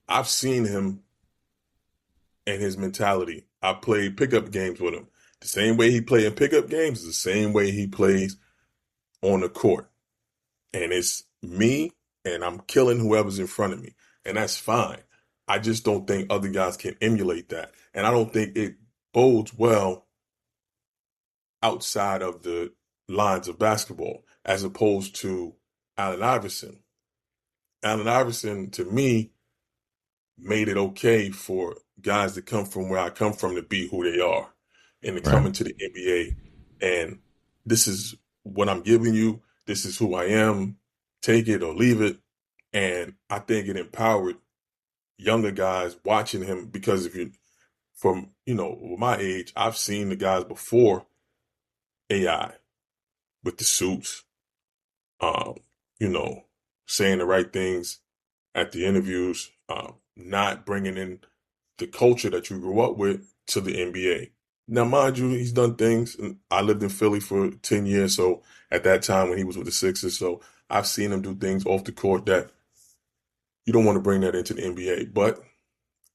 I've seen him and his mentality. I played pickup games with him. The same way he played in pickup games is the same way he plays on the court. And it's me, and I'm killing whoever's in front of me. And that's fine. I just don't think other guys can emulate that. And I don't think it bodes well outside of the lines of basketball, as opposed to Allen Iverson. Allen Iverson, to me, made it okay for guys that come from where I come from to be who they are and to come into the NBA. And this is what I'm giving you. This is who I am. Take it or leave it. And I think it empowered younger guys watching him, because if you, from, my age, I've seen the guys before AI with the suits, you know, saying the right things at the interviews, not bringing in the culture that you grew up with to the NBA. Now, mind you, he's done things. And I lived in Philly for 10 years. So at that time when he was with the Sixers, so I've seen him do things off the court that you don't want to bring that into the NBA. But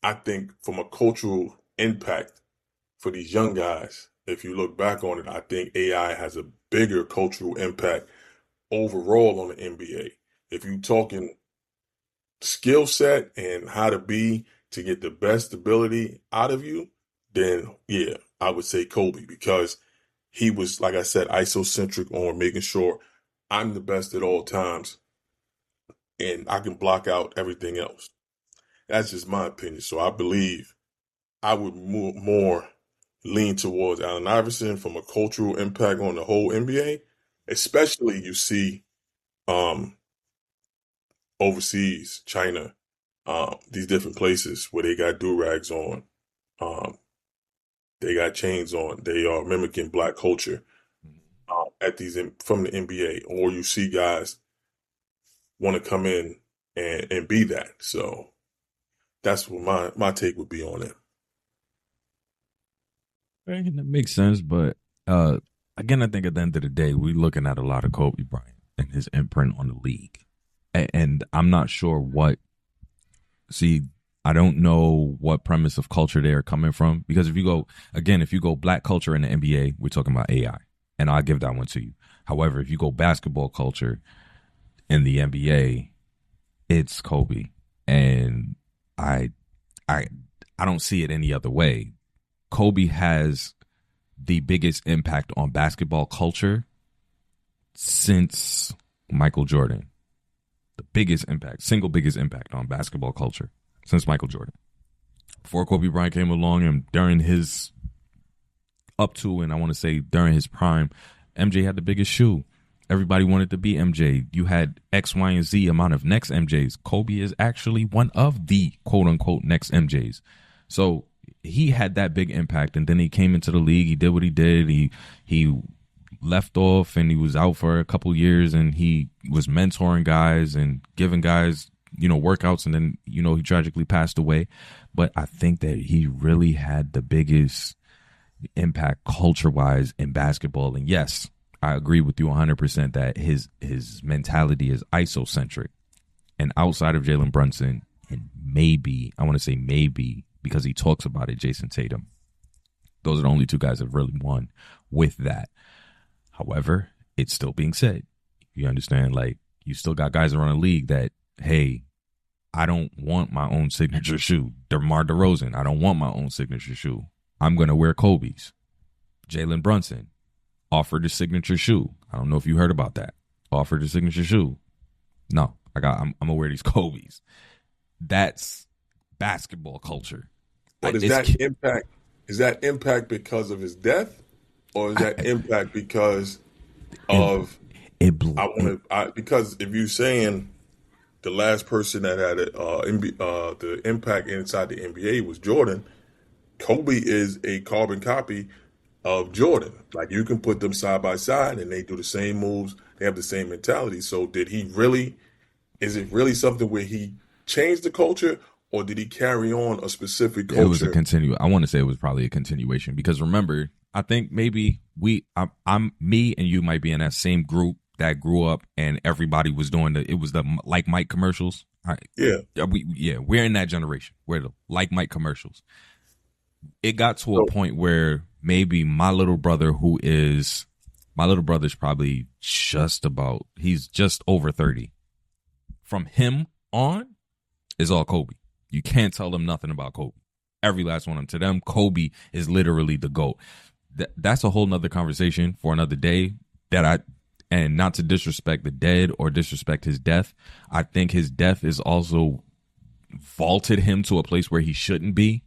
I think from a cultural impact for these young guys, if you look back on it, I think AI has a bigger cultural impact overall on the NBA. If you're talking skill set and how to be to get the best ability out of you, then yeah, I would say Kobe, because he was, like I said, isocentric on making sure I'm the best at all times and I can block out everything else. That's just my opinion. So I believe I would more lean towards Allen Iverson from a cultural impact on the whole NBA, especially you see overseas, China, these different places where they got do-rags on, they got chains on, they are mimicking black culture at these from the NBA, or you see guys want to come in and be that. So that's what my take would be on it. That makes sense, but again, I think at the end of the day, we're looking at a lot of Kobe Bryant and his imprint on the league, and I'm not sure what. See, I don't know what premise of culture they are coming from, because if you go black culture in the NBA, we're talking about AI, and I'll give that one to you. However, if you go basketball culture in the NBA, it's Kobe, and I I I don't see it any other way. Kobe has the biggest impact on basketball culture since Michael Jordan. The biggest impact, single biggest impact on basketball culture since Michael Jordan. Before Kobe Bryant came along, and during his up to, and I want to say during his prime, MJ had the biggest shoe. Everybody wanted to be MJ. You had X, Y, and Z amount of next MJs. Kobe is actually one of the quote unquote next MJs. So he had that big impact, and then he came into the league. He did what he did. He left off, and he was out for a couple years, and he was mentoring guys and giving guys, workouts, and then, he tragically passed away. But I think that he really had the biggest impact culture-wise in basketball. And yes, I agree with you 100% that his mentality is isocentric. And outside of Jalen Brunson, and maybe, I want to say maybe, because he talks about it, Jason Tatum. Those are the only two guys that have really won with that. However, it's still being said. You understand? Like, you still got guys around the league that, hey, I don't want my own signature shoe. DeMar DeRozan, I don't want my own signature shoe. I'm going to wear Kobe's. Jalen Brunson offered a signature shoe. I don't know if you heard about that. Offered a signature shoe. No, I'm going to wear these Kobe's. That's basketball culture. But is that impact because of his death, or is that impact because of because if you're saying the last person that had the impact inside the NBA was Jordan, Kobe is a carbon copy of Jordan. Like, you can put them side by side and they do the same moves, they have the same mentality. So is it really something where he changed the culture, or did he carry on a specific culture? It was I want to say it was probably a continuation, because remember, I think maybe I'm me and you might be in that same group that grew up and everybody was doing it was the Like Mike commercials. We're in that generation where the Like Mike commercials. It got to a point where maybe my little brother's probably he's just over 30. From him on is all Kobe. You can't tell them nothing about Kobe. Every last one of them. To them, Kobe is literally the GOAT. That's a whole nother conversation for another day. And not to disrespect the dead or disrespect his death, I think his death is also vaulted him to a place where he shouldn't be.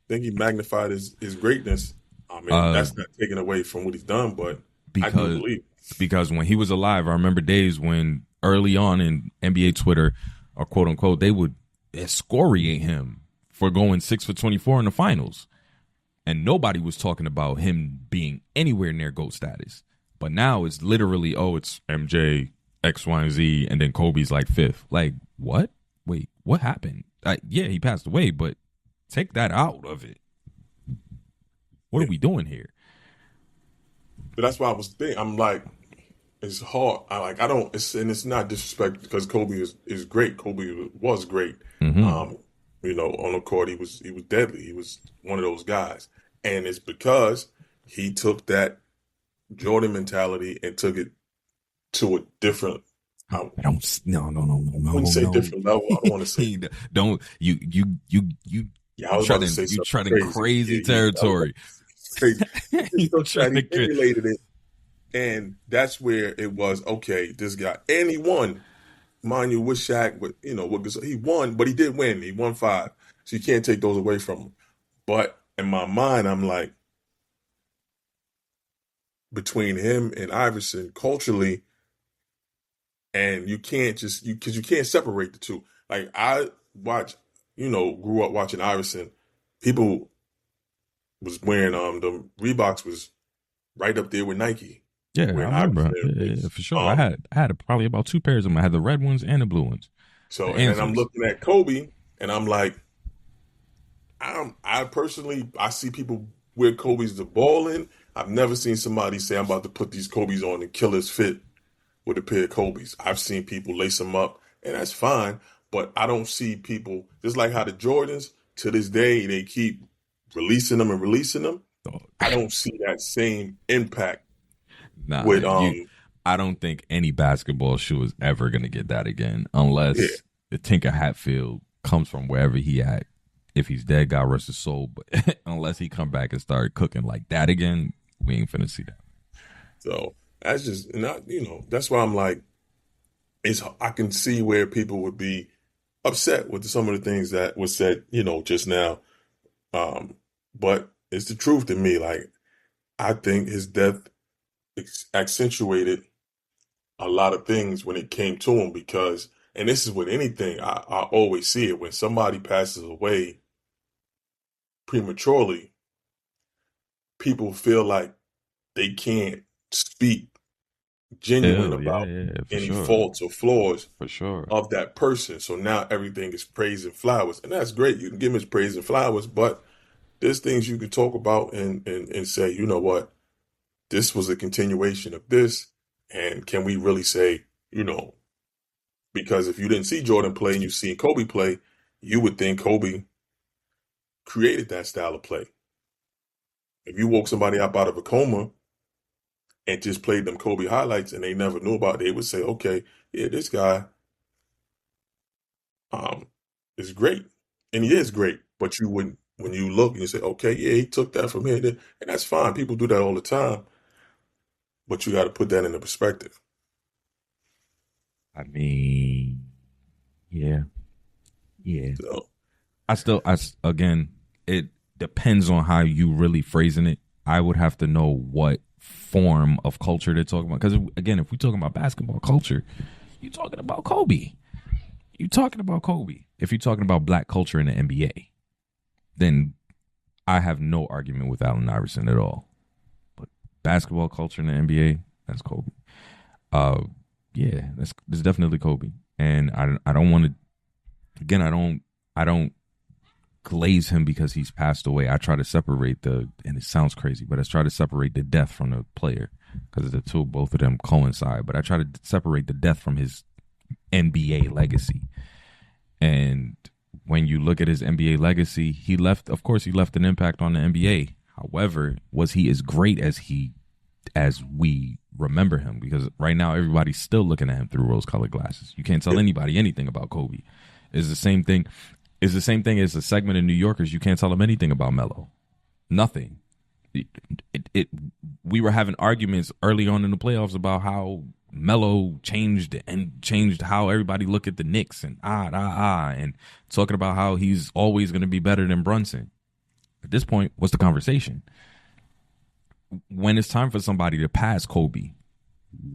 I think he magnified his greatness. I mean, that's not taken away from what he's done, but I do believe. Because when he was alive, I remember days when early on in NBA Twitter, or quote unquote, they would excoriate him for going 6 for 24 in the finals. And nobody was talking about him being anywhere near GOAT status. But now it's literally, it's MJ, X, Y, and Z, and then Kobe's like fifth. Like, what? Wait, what happened? Yeah, he passed away, but take that out of it. What are we doing here? But that's why I was thinking. I'm like, it's hard. It's not disrespect, because Kobe is great. Kobe was great. Mm-hmm. On the court, he was deadly. He was one of those guys, and it's because he took that Jordan mentality and took it to a different. No. I wouldn't say different level. I don't want to say. Don't you? Yeah, I was about to say you treading crazy territory. Crazy. He emulated it, and that's where it was. Okay, this guy, and he won. Mind you, with Shaq, he won, but he did win. He won 5, so you can't take those away from him. But in my mind, I'm like, between him and Iverson culturally, and you can't because you can't separate the two. Like, I grew up watching Iverson. People was wearing the Reeboks was right up there with Nike. Yeah, I remember. Yeah, for sure. I had probably about 2 pairs of them. I had the red ones and the blue ones. So, and then I'm looking at Kobe, and I'm like, I personally see people wear Kobe's to ball in. I've never seen somebody say, I'm about to put these Kobe's on and kill his fit with a pair of Kobe's. I've seen people lace them up, and that's fine. But I don't see people, just like how the Jordans, to this day, they keep releasing them and releasing them. Dog. I don't see that same impact Nah, with I don't think any basketball shoe is ever gonna get that again, yeah. unless the Tinker Hatfield comes from wherever he at. If he's dead, God rest his soul. But unless he come back and start cooking like that again, we ain't finna see that. So that's just not, that's why I'm like, I can see where people would be upset with some of the things that was said, just now. But it's the truth to me. Like, I think his death accentuated a lot of things when it came to him because, and this is with anything, I always see it when somebody passes away prematurely, people feel like they can't speak genuine about For any sure. faults or flaws For sure. of that person. So now everything is praise and flowers. And that's great. You can give him his praise and flowers, but there's things you can talk about and say, you know what, this was a continuation of this. And can we really say, because if you didn't see Jordan play and you've seen Kobe play, you would think Kobe created that style of play. If you woke somebody up out of a coma and just played them Kobe highlights and they never knew about it, they would say, okay, yeah, this guy is great. And he is great. But you wouldn't, when you look and you say, okay, yeah, he took that from here. And that's fine. People do that all the time. But you got to put that into perspective. I mean, yeah. So, Again, it depends on how you really phrasing it. I would have to know what form of culture they're talking about. Because, again, if we're talking about basketball culture, you're talking about Kobe. You're talking about Kobe. If you're talking about black culture in the NBA, then I have no argument with Allen Iverson at all. But basketball culture in the NBA, that's Kobe. Yeah, that's definitely Kobe. And I don't want to, again, I don't glaze him because he's passed away. I try to separate and it sounds crazy, but I try to separate the death from the player because both of them coincide. But I try to separate the death from his NBA legacy. And when you look at his NBA legacy, he left an impact on the NBA. However, was he as great as we remember him? Because right now everybody's still looking at him through rose-colored glasses. You can't tell anybody anything about Kobe. It's the same thing. It's the same thing as a segment of New Yorkers. You can't tell them anything about Melo. Nothing. We were having arguments early on in the playoffs about how Melo changed how everybody look at the Knicks and and talking about how he's always going to be better than Brunson. At this point, what's the conversation? When it's time for somebody to pass Kobe,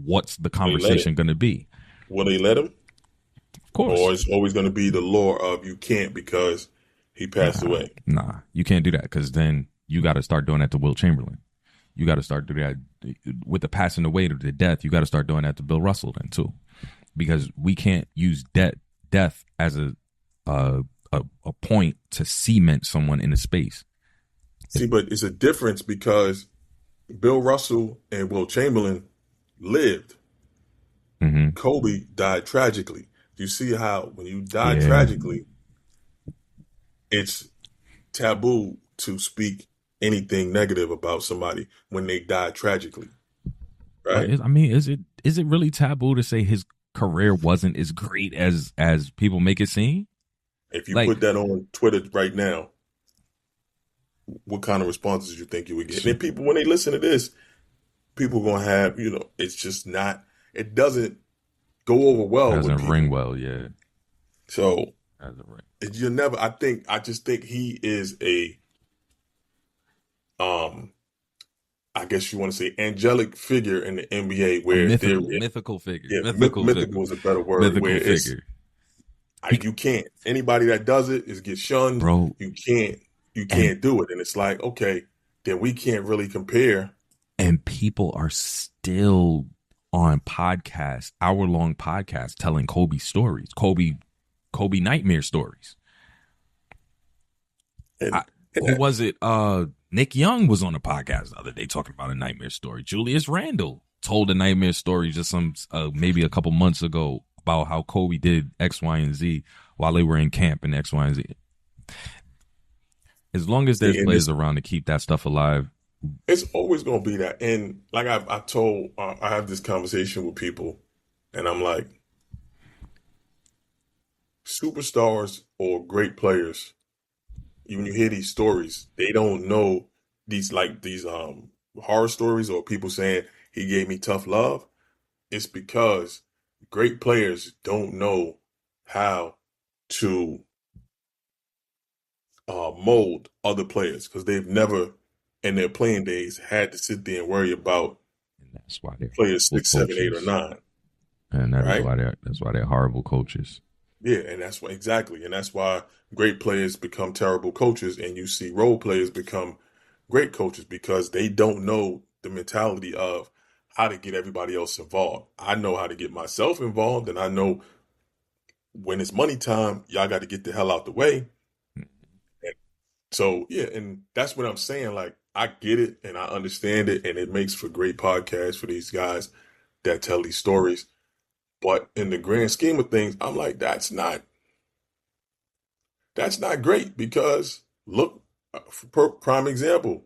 what's the conversation going to be? Will they let him? Of course. Or it's always going to be the lore of you can't because he passed away. Nah, you can't do that because then you got to start doing that to Wilt Chamberlain. You got to start doing that with the passing away to the death. You got to start doing that to Bill Russell then too, because we can't use death as a point to cement someone in a space. See, but it's a difference because Bill Russell and Wilt Chamberlain lived. Mm-hmm. Kobe died tragically. You see how when you die tragically, it's taboo to speak anything negative about somebody when they die tragically, right? I mean, is it really taboo to say his career wasn't as great as people make it seem? If you put that on Twitter right now, what kind of responses you think you would get? And then people, when they listen to this, people are gonna have, it's just not. It doesn't go over well. It doesn't ring well, yeah. So doesn't ring. You never. I just think he is a I guess you want to say angelic figure in the NBA, where mythical figure. Yeah, mythical is a better word. Mythical figure. You can't. Anybody that does it gets shunned. Bro, you can't do it, and it's like, okay, then we can't really compare. And people are still on podcasts, hour-long podcasts, telling Kobe stories, Kobe nightmare stories. Who was it? Nick Young was on a podcast the other day talking about a nightmare story. Julius Randle told a nightmare story just maybe a couple months ago about how Kobe did X, Y, and Z. while they were in camp and X, Y, and Z. As long as there's And players around to keep that stuff alive. it's always going to be that. And like I told, I have this conversation with people, and I'm like, superstars or great players, when you hear these stories, they don't know these horror stories or people saying he gave me tough love. It's because great players don't know how to mold other players because they've never in their playing days had to sit there and worry about And that's why they're players 6, 7, 8, or 9. And that is Right? why they're horrible coaches. Yeah, and that's why exactly, and that's why great players become terrible coaches, and you see role players become great coaches because they don't know the mentality of how to get everybody else involved. I know how to get myself involved, and I know when it's money time, y'all got to get the hell out the way. And so yeah, and that's what I'm saying. Like I get it, and I understand it, and it makes for great podcasts for these guys that tell these stories. But in the grand scheme of things, I'm like, that's not great because look, prime example,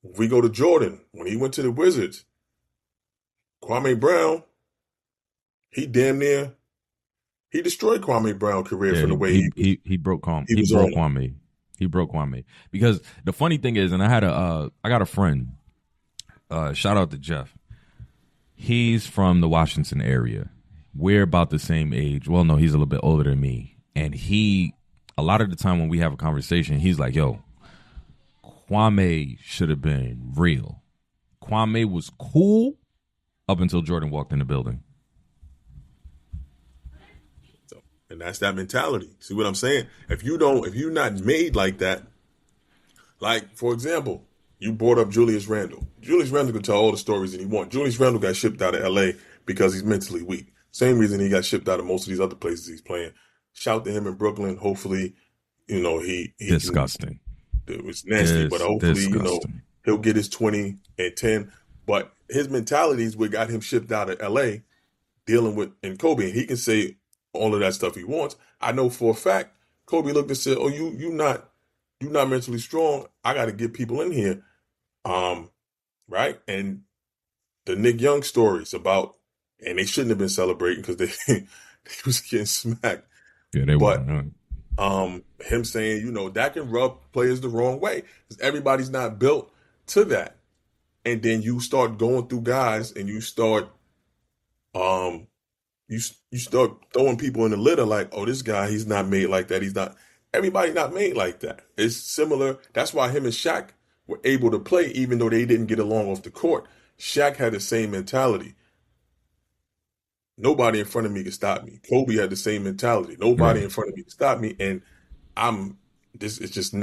we go to Jordan when he went to the Wizards. Kwame Brown, he damn near he destroyed Kwame Brown's career Yeah, from the way he broke he was on. Kwame. He broke Kwame because the funny thing is, and I got a friend. Shout out to Jeff. He's from the Washington area. We're about the same age. Well, no, he's a little bit older than me. And a lot of the time when we have a conversation, he's like, yo, Kwame should have been real. Kwame was cool up until Jordan walked in the building. And that's that mentality. See what I'm saying? If you're not made like that, like for example, you brought up Julius Randle. Julius Randle could tell all the stories that he wants. Julius Randle got shipped out of LA because he's mentally weak. Same reason he got shipped out of most of these other places he's playing. Shout to him in Brooklyn. Hopefully, he Disgusting. It was nasty, but hopefully, disgusting. He'll get his 20 and 10. But his mentality is what got him shipped out of LA dealing with in Kobe. And he can say all of that stuff he wants. I know for a fact, Kobe looked and said, oh, you not mentally strong. I got to get people in here. Right? And the Nick Young stories about, and they shouldn't have been celebrating because they was getting smacked. Yeah, they But were. him saying, that can rub players the wrong way because everybody's not built to that. And then you start going through guys and you start you start throwing people in the litter like, oh, this guy, he's not made like that. Everybody's not made like that. It's similar. That's why him and Shaq were able to play even though they didn't get along off the court. Shaq had the same mentality. Nobody in front of me can stop me. Kobe had the same mentality. Nobody in front of me can stop me. And it's just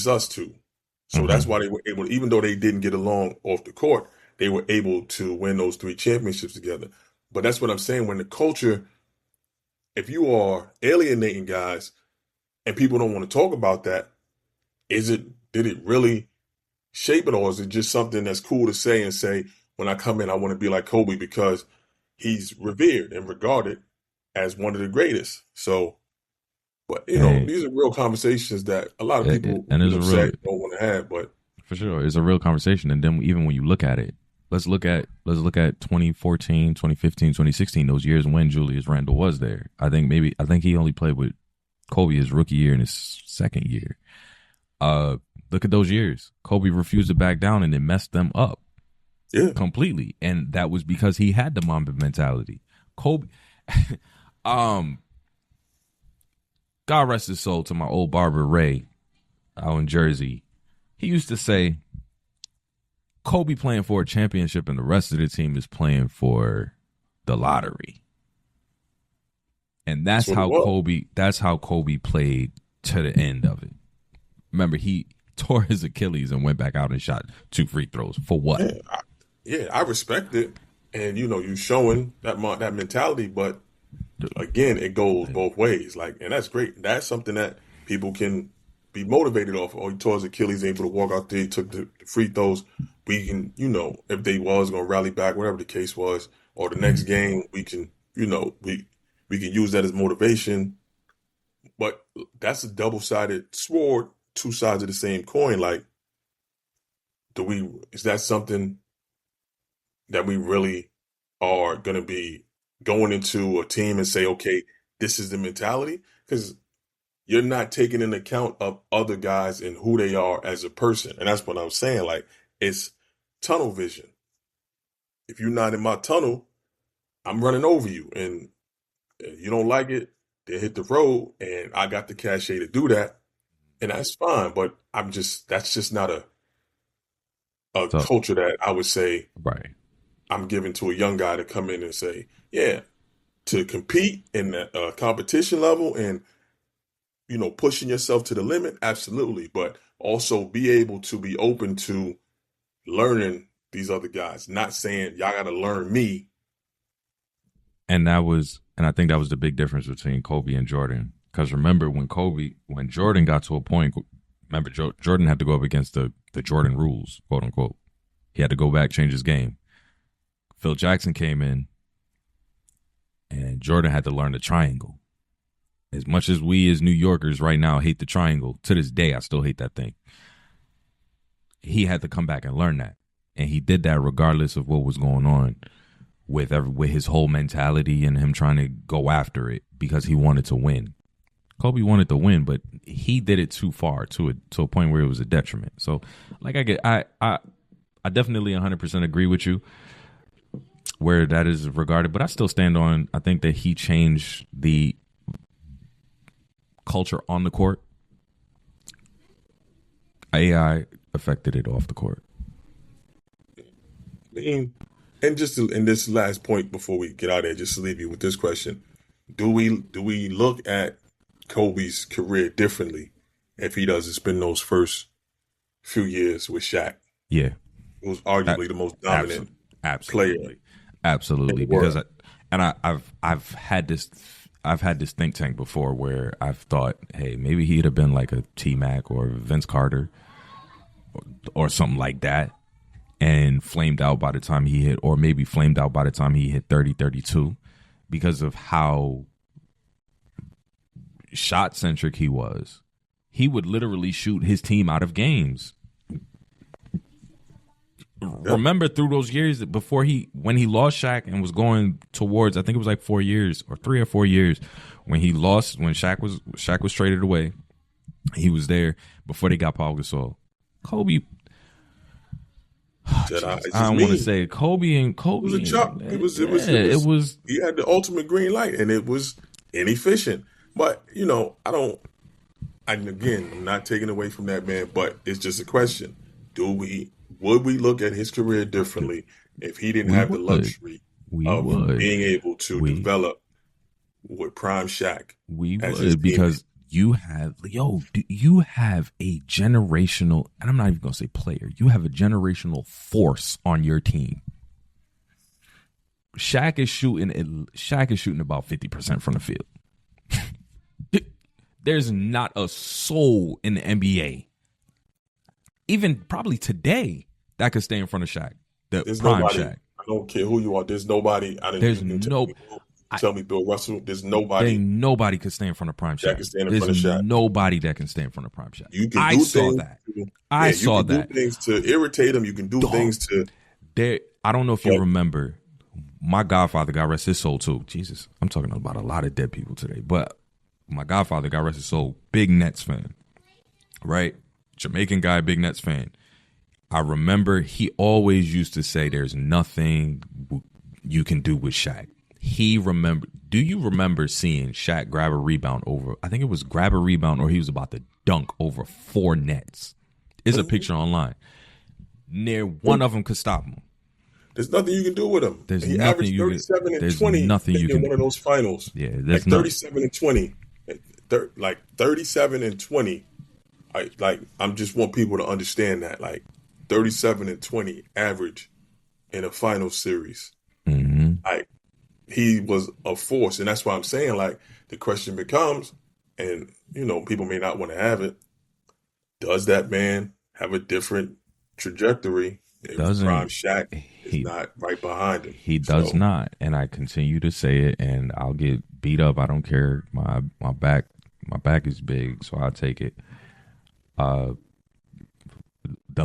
us two. So that's why they were able, even though they didn't get along off the court, they were able to win those 3 championships together. But that's what I'm saying. When the culture, if you are alienating guys and people don't want to talk about that, did it really shape it, or is it just something that's cool to say and say, when I come in, I want to be like Kobe because he's revered and regarded as one of the greatest. So, but these are real conversations that a lot of people don't want to have. But for sure, it's a real conversation. And then even when you look at it, let's look at 2014, 2015, 2016, those years when Julius Randle was there. I think he only played with Kobe his rookie year and his second year. Look at those years. Kobe refused to back down and it messed them up. Yeah. Completely. And that was because he had the Mamba mentality. Kobe, God rest his soul, to my old barber Ray out in Jersey. He used to say, Kobe playing for a championship and the rest of the team is playing for the lottery. And that's how Kobe played to the end of it. Remember, he tore his Achilles and went back out and shot 2 free throws. For what? I respect it. And, you showing that mentality. But, again, it goes both ways. And that's great. That's something that people can be motivated off. Oh, he tore his Achilles, able to walk out there, he took the free throws. We can, if they was going to rally back, whatever the case was, or the next game, we can, we we can use that as motivation. But that's a double-sided sword, two sides of the same coin. Like, is that something that we really are going to be going into a team and say, okay, this is the mentality? Because you're not taking into account of other guys and who they are as a person. And that's what I'm saying. Like, it's tunnel vision. If you're not in my tunnel, I'm running over you. And you don't like it, then hit the road. And I got the cachet to do that. And that's fine. But that's just not a So culture that I would say right. I'm giving to a young guy to come in and say, yeah, to compete in the competition level and, pushing yourself to the limit, absolutely. But also be able to be open to learning these other guys, not saying y'all got to learn me. And I think that was the big difference between Kobe and Jordan. Because remember when Jordan got to a point, remember Jordan had to go up against the Jordan rules, quote unquote. He had to go back, change his game. Phil Jackson came in and Jordan had to learn the triangle. As much as we as New Yorkers right now hate the triangle, to this day, I still hate that thing. He had to come back and learn that. And he did that regardless of what was going on with his whole mentality and him trying to go after it because he wanted to win. Kobe wanted to win, but he did it too far to a point where it was a detriment. So, like I definitely 100% agree with you where that is regarded, but I still stand on, I think that he changed the culture on the court. AI affected it off the court. And just in this last point before we get out of there, just to leave you with this question: Do we look at Kobe's career differently if he doesn't spend those first few years with Shaq? Yeah, it was arguably the most dominant player, absolutely. Because I've had this think tank before where I've thought, hey, maybe he'd have been like a T-Mac or Vince Carter or something like that, and flamed out by the time he hit, or maybe flamed out by the time he hit 30, 32, because of how shot centric he was. He would literally shoot his team out of games. Remember through those years before when he lost Shaq and was going towards, I think it was like 4 years or 3 or 4 years when Shaq was traded away. He was there before they got Paul Gasol. Kobe. I don't want to say Kobe. It was a chop. It was. He had the ultimate green light, and it was inefficient. But I'm not taking away from that man. But it's just a question: would we look at his career differently if he didn't have the luxury of being able to develop with Prime Shaq? We would, because you have a generational, and I'm not even going to say player, you have a generational force on your team. Shaq is shooting about 50% from the field. There's not a soul in the NBA, even probably today, that could stay in front of Shaq. There's prime nobody, Shaq. I don't care who you are. There's nobody. Tell me Bill Russell. There's nobody. Nobody could stand in front of Prime Shaq. There's nobody that can stand in front of Prime Shaq. You can do saw that. I saw that. You can do things to irritate him. You can do things to. I don't know if you remember. My godfather, God rest his soul too. Jesus, I'm talking about a lot of dead people today. But my godfather, God rest his soul, big Nets fan, right? Jamaican guy, big Nets fan. I remember he always used to say, "There's nothing you can do with Shaq." Do you remember seeing Shaq grab a rebound over, I think it was grab a rebound or he was about to dunk over 4 nets. There's a picture online. Near one of them could stop him. There's nothing you can do with him. He averaged 37 and 20 in one of those finals. Yeah, like 37 and 20. Like 37 and 20. I just want people to understand that. Like 37 and 20 average in a final series. Mm-hmm. He was a force, and that's why I'm saying, like, the question becomes, and people may not want to have it, does that man have a different trajectory if Prime Shaq is not right behind him? He does not, and I continue to say it, and I'll get beat up. I don't care. My back is big, so I'll take it. The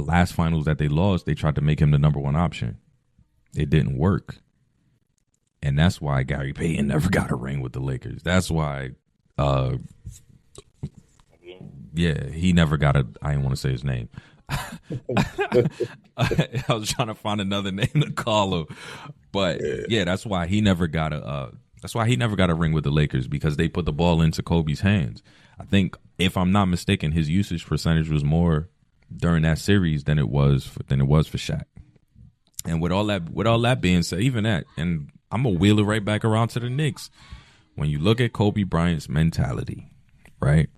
last finals that they lost, they tried to make him the number one option. It didn't work. And that's why Gary Payton never got a ring with the Lakers. That's why he never got a, I didn't want to say his name. I was trying to find another name to call him. But yeah, that's why he never got a ring with the Lakers, because they put the ball into Kobe's hands. I think, if I'm not mistaken, his usage percentage was more during that series than it was for Shaq. And with all that being said, even that, and I'm gonna wheel it right back around to the Knicks. When you look at Kobe Bryant's mentality, right,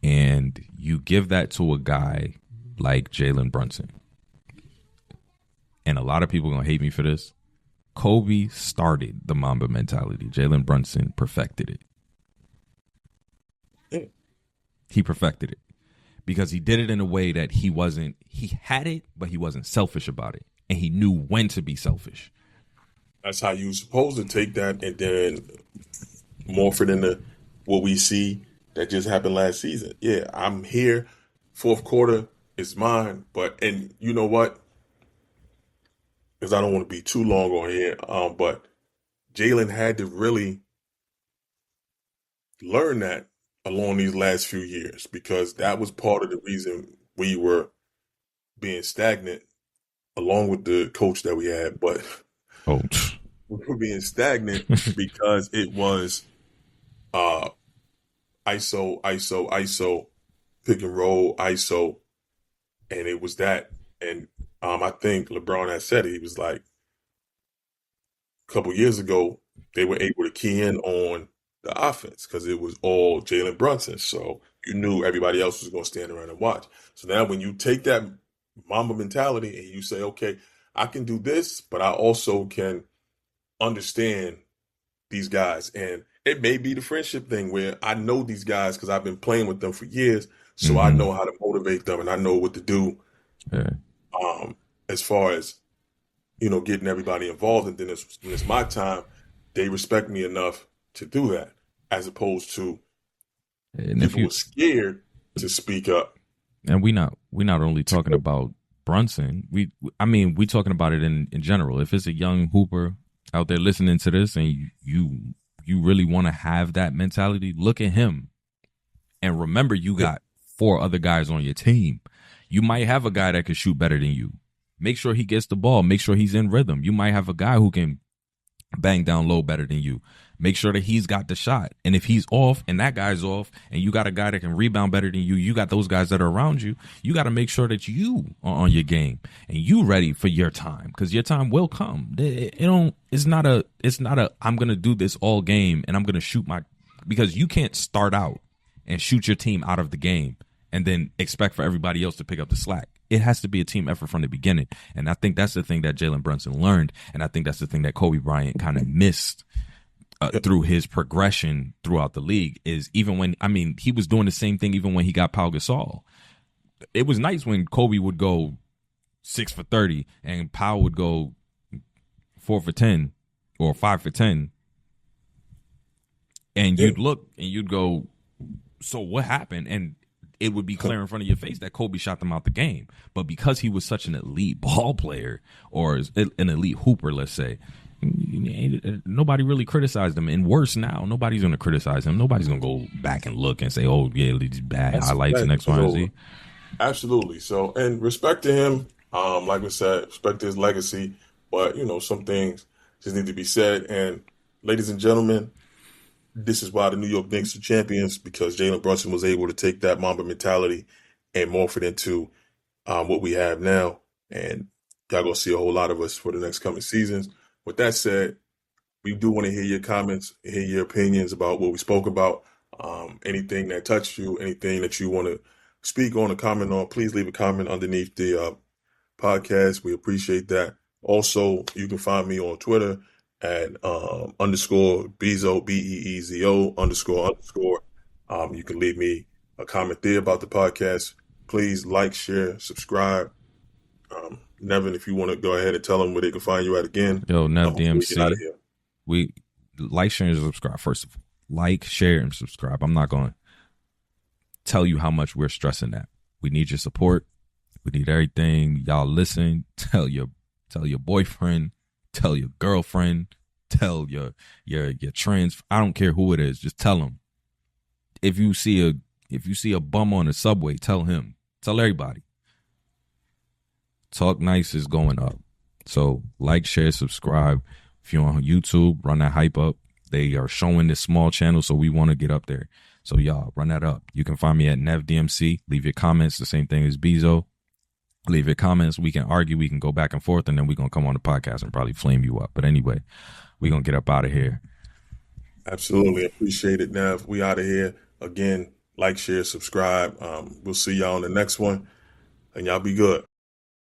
and you give that to a guy like Jalen Brunson, and a lot of people are gonna hate me for this. Kobe started the Mamba mentality. Jalen Brunson perfected it. Yeah. He perfected it because he did it in a way that he had it, but he wasn't selfish about it. And he knew when to be selfish. That's how you're supposed to take that and then morph it into what we see that just happened last season. Yeah, I'm here. Fourth quarter is mine. And you know what? Because I don't want to be too long on here, but Jalen had to really learn that along these last few years, because that was part of the reason we were being stagnant, along with the coach that we had. But we were being stagnant because it was ISO, pick and roll, ISO, and it was that. And I think LeBron had said it. He was like, a couple years ago, they were able to key in on the offense because it was all Jalen Brunson. So you knew everybody else was going to stand around and watch. So now when you take that Mamba mentality and you say, okay, I can do this, but I also can understand these guys. And it may be the friendship thing where I know these guys because I've been playing with them for years. So I know how to motivate them and I know what to do. Yeah. As far as, getting everybody involved. And then when it's my time, they respect me enough to do that, as opposed to people were scared to speak up. And we not only talking about Brunson. We talking about it in general. If it's a young hooper out there listening to this and you really want to have that mentality, look at him. And remember, you got 4 other guys on your team. You might have a guy that can shoot better than you. Make sure he gets the ball. Make sure he's in rhythm. You might have a guy who can bang down low better than you. Make sure that he's got the shot. And if he's off and that guy's off and you got a guy that can rebound better than you, you got those guys that are around you. You got to make sure that you are on your game and you ready for your time, because your time will come. It's not a I'm going to do this all game and I'm going to shoot because you can't start out and shoot your team out of the game and then expect for everybody else to pick up the slack. It has to be a team effort from the beginning. And I think that's the thing that Jalen Brunson learned. And I think that's the thing that Kobe Bryant kind of missed through his progression throughout the league, is even when, he was doing the same thing even when he got Pau Gasol. It was nice when Kobe would go 6 for 30 and Pau would go 4 for 10 or 5 for 10. And you'd look and you'd go, so what happened? And it would be clear in front of your face that Kobe shot them out the game. But because he was such an elite ball player, or an elite hooper, let's say, nobody really criticized him. And worse now, nobody's going to criticize him. Nobody's going to go back and look and say, oh, yeah, these bad highlights and X, Y, and Z. Absolutely. So, and respect to him, like we said, respect to his legacy. But, some things just need to be said. And ladies and gentlemen, this is why the New York Knicks are champions, because Jalen Brunson was able to take that Mamba mentality and morph it into what we have now. And y'all going to see a whole lot of us for the next coming seasons. With that said, we do want to hear your comments, hear your opinions about what we spoke about. Anything that touched you, anything that you want to speak on or comment on, please leave a comment underneath the podcast. We appreciate that. Also, you can find me on Twitter at _ Beezo, BEEZO __. You can leave me a comment there about the podcast. Please like, share, subscribe. Nevin, if you want to go ahead and tell them where they can find you at again. Yo, Nev DMC. Like, share, and subscribe. First of all, like, share, and subscribe. I'm not going to tell you how much we're stressing that. We need your support. We need everything. Y'all listen. Tell your boyfriend. Tell your girlfriend. Tell your trends. I don't care who it is. Just tell them. If you see a bum on the subway, tell him. Tell everybody. Talk Nice is going up. So like, share, subscribe. If you're on YouTube, run that hype up. They are showing this small channel, so we want to get up there. So y'all, run that up. You can find me at NevDMC. Leave your comments, the same thing as Beezo. Leave your comments. We can argue. We can go back and forth, and then we're going to come on the podcast and probably flame you up. But anyway, we're going to get up out of here. Absolutely. Appreciate it, Nev. We out of here. Again, like, share, subscribe. We'll see y'all on the next one, and y'all be good.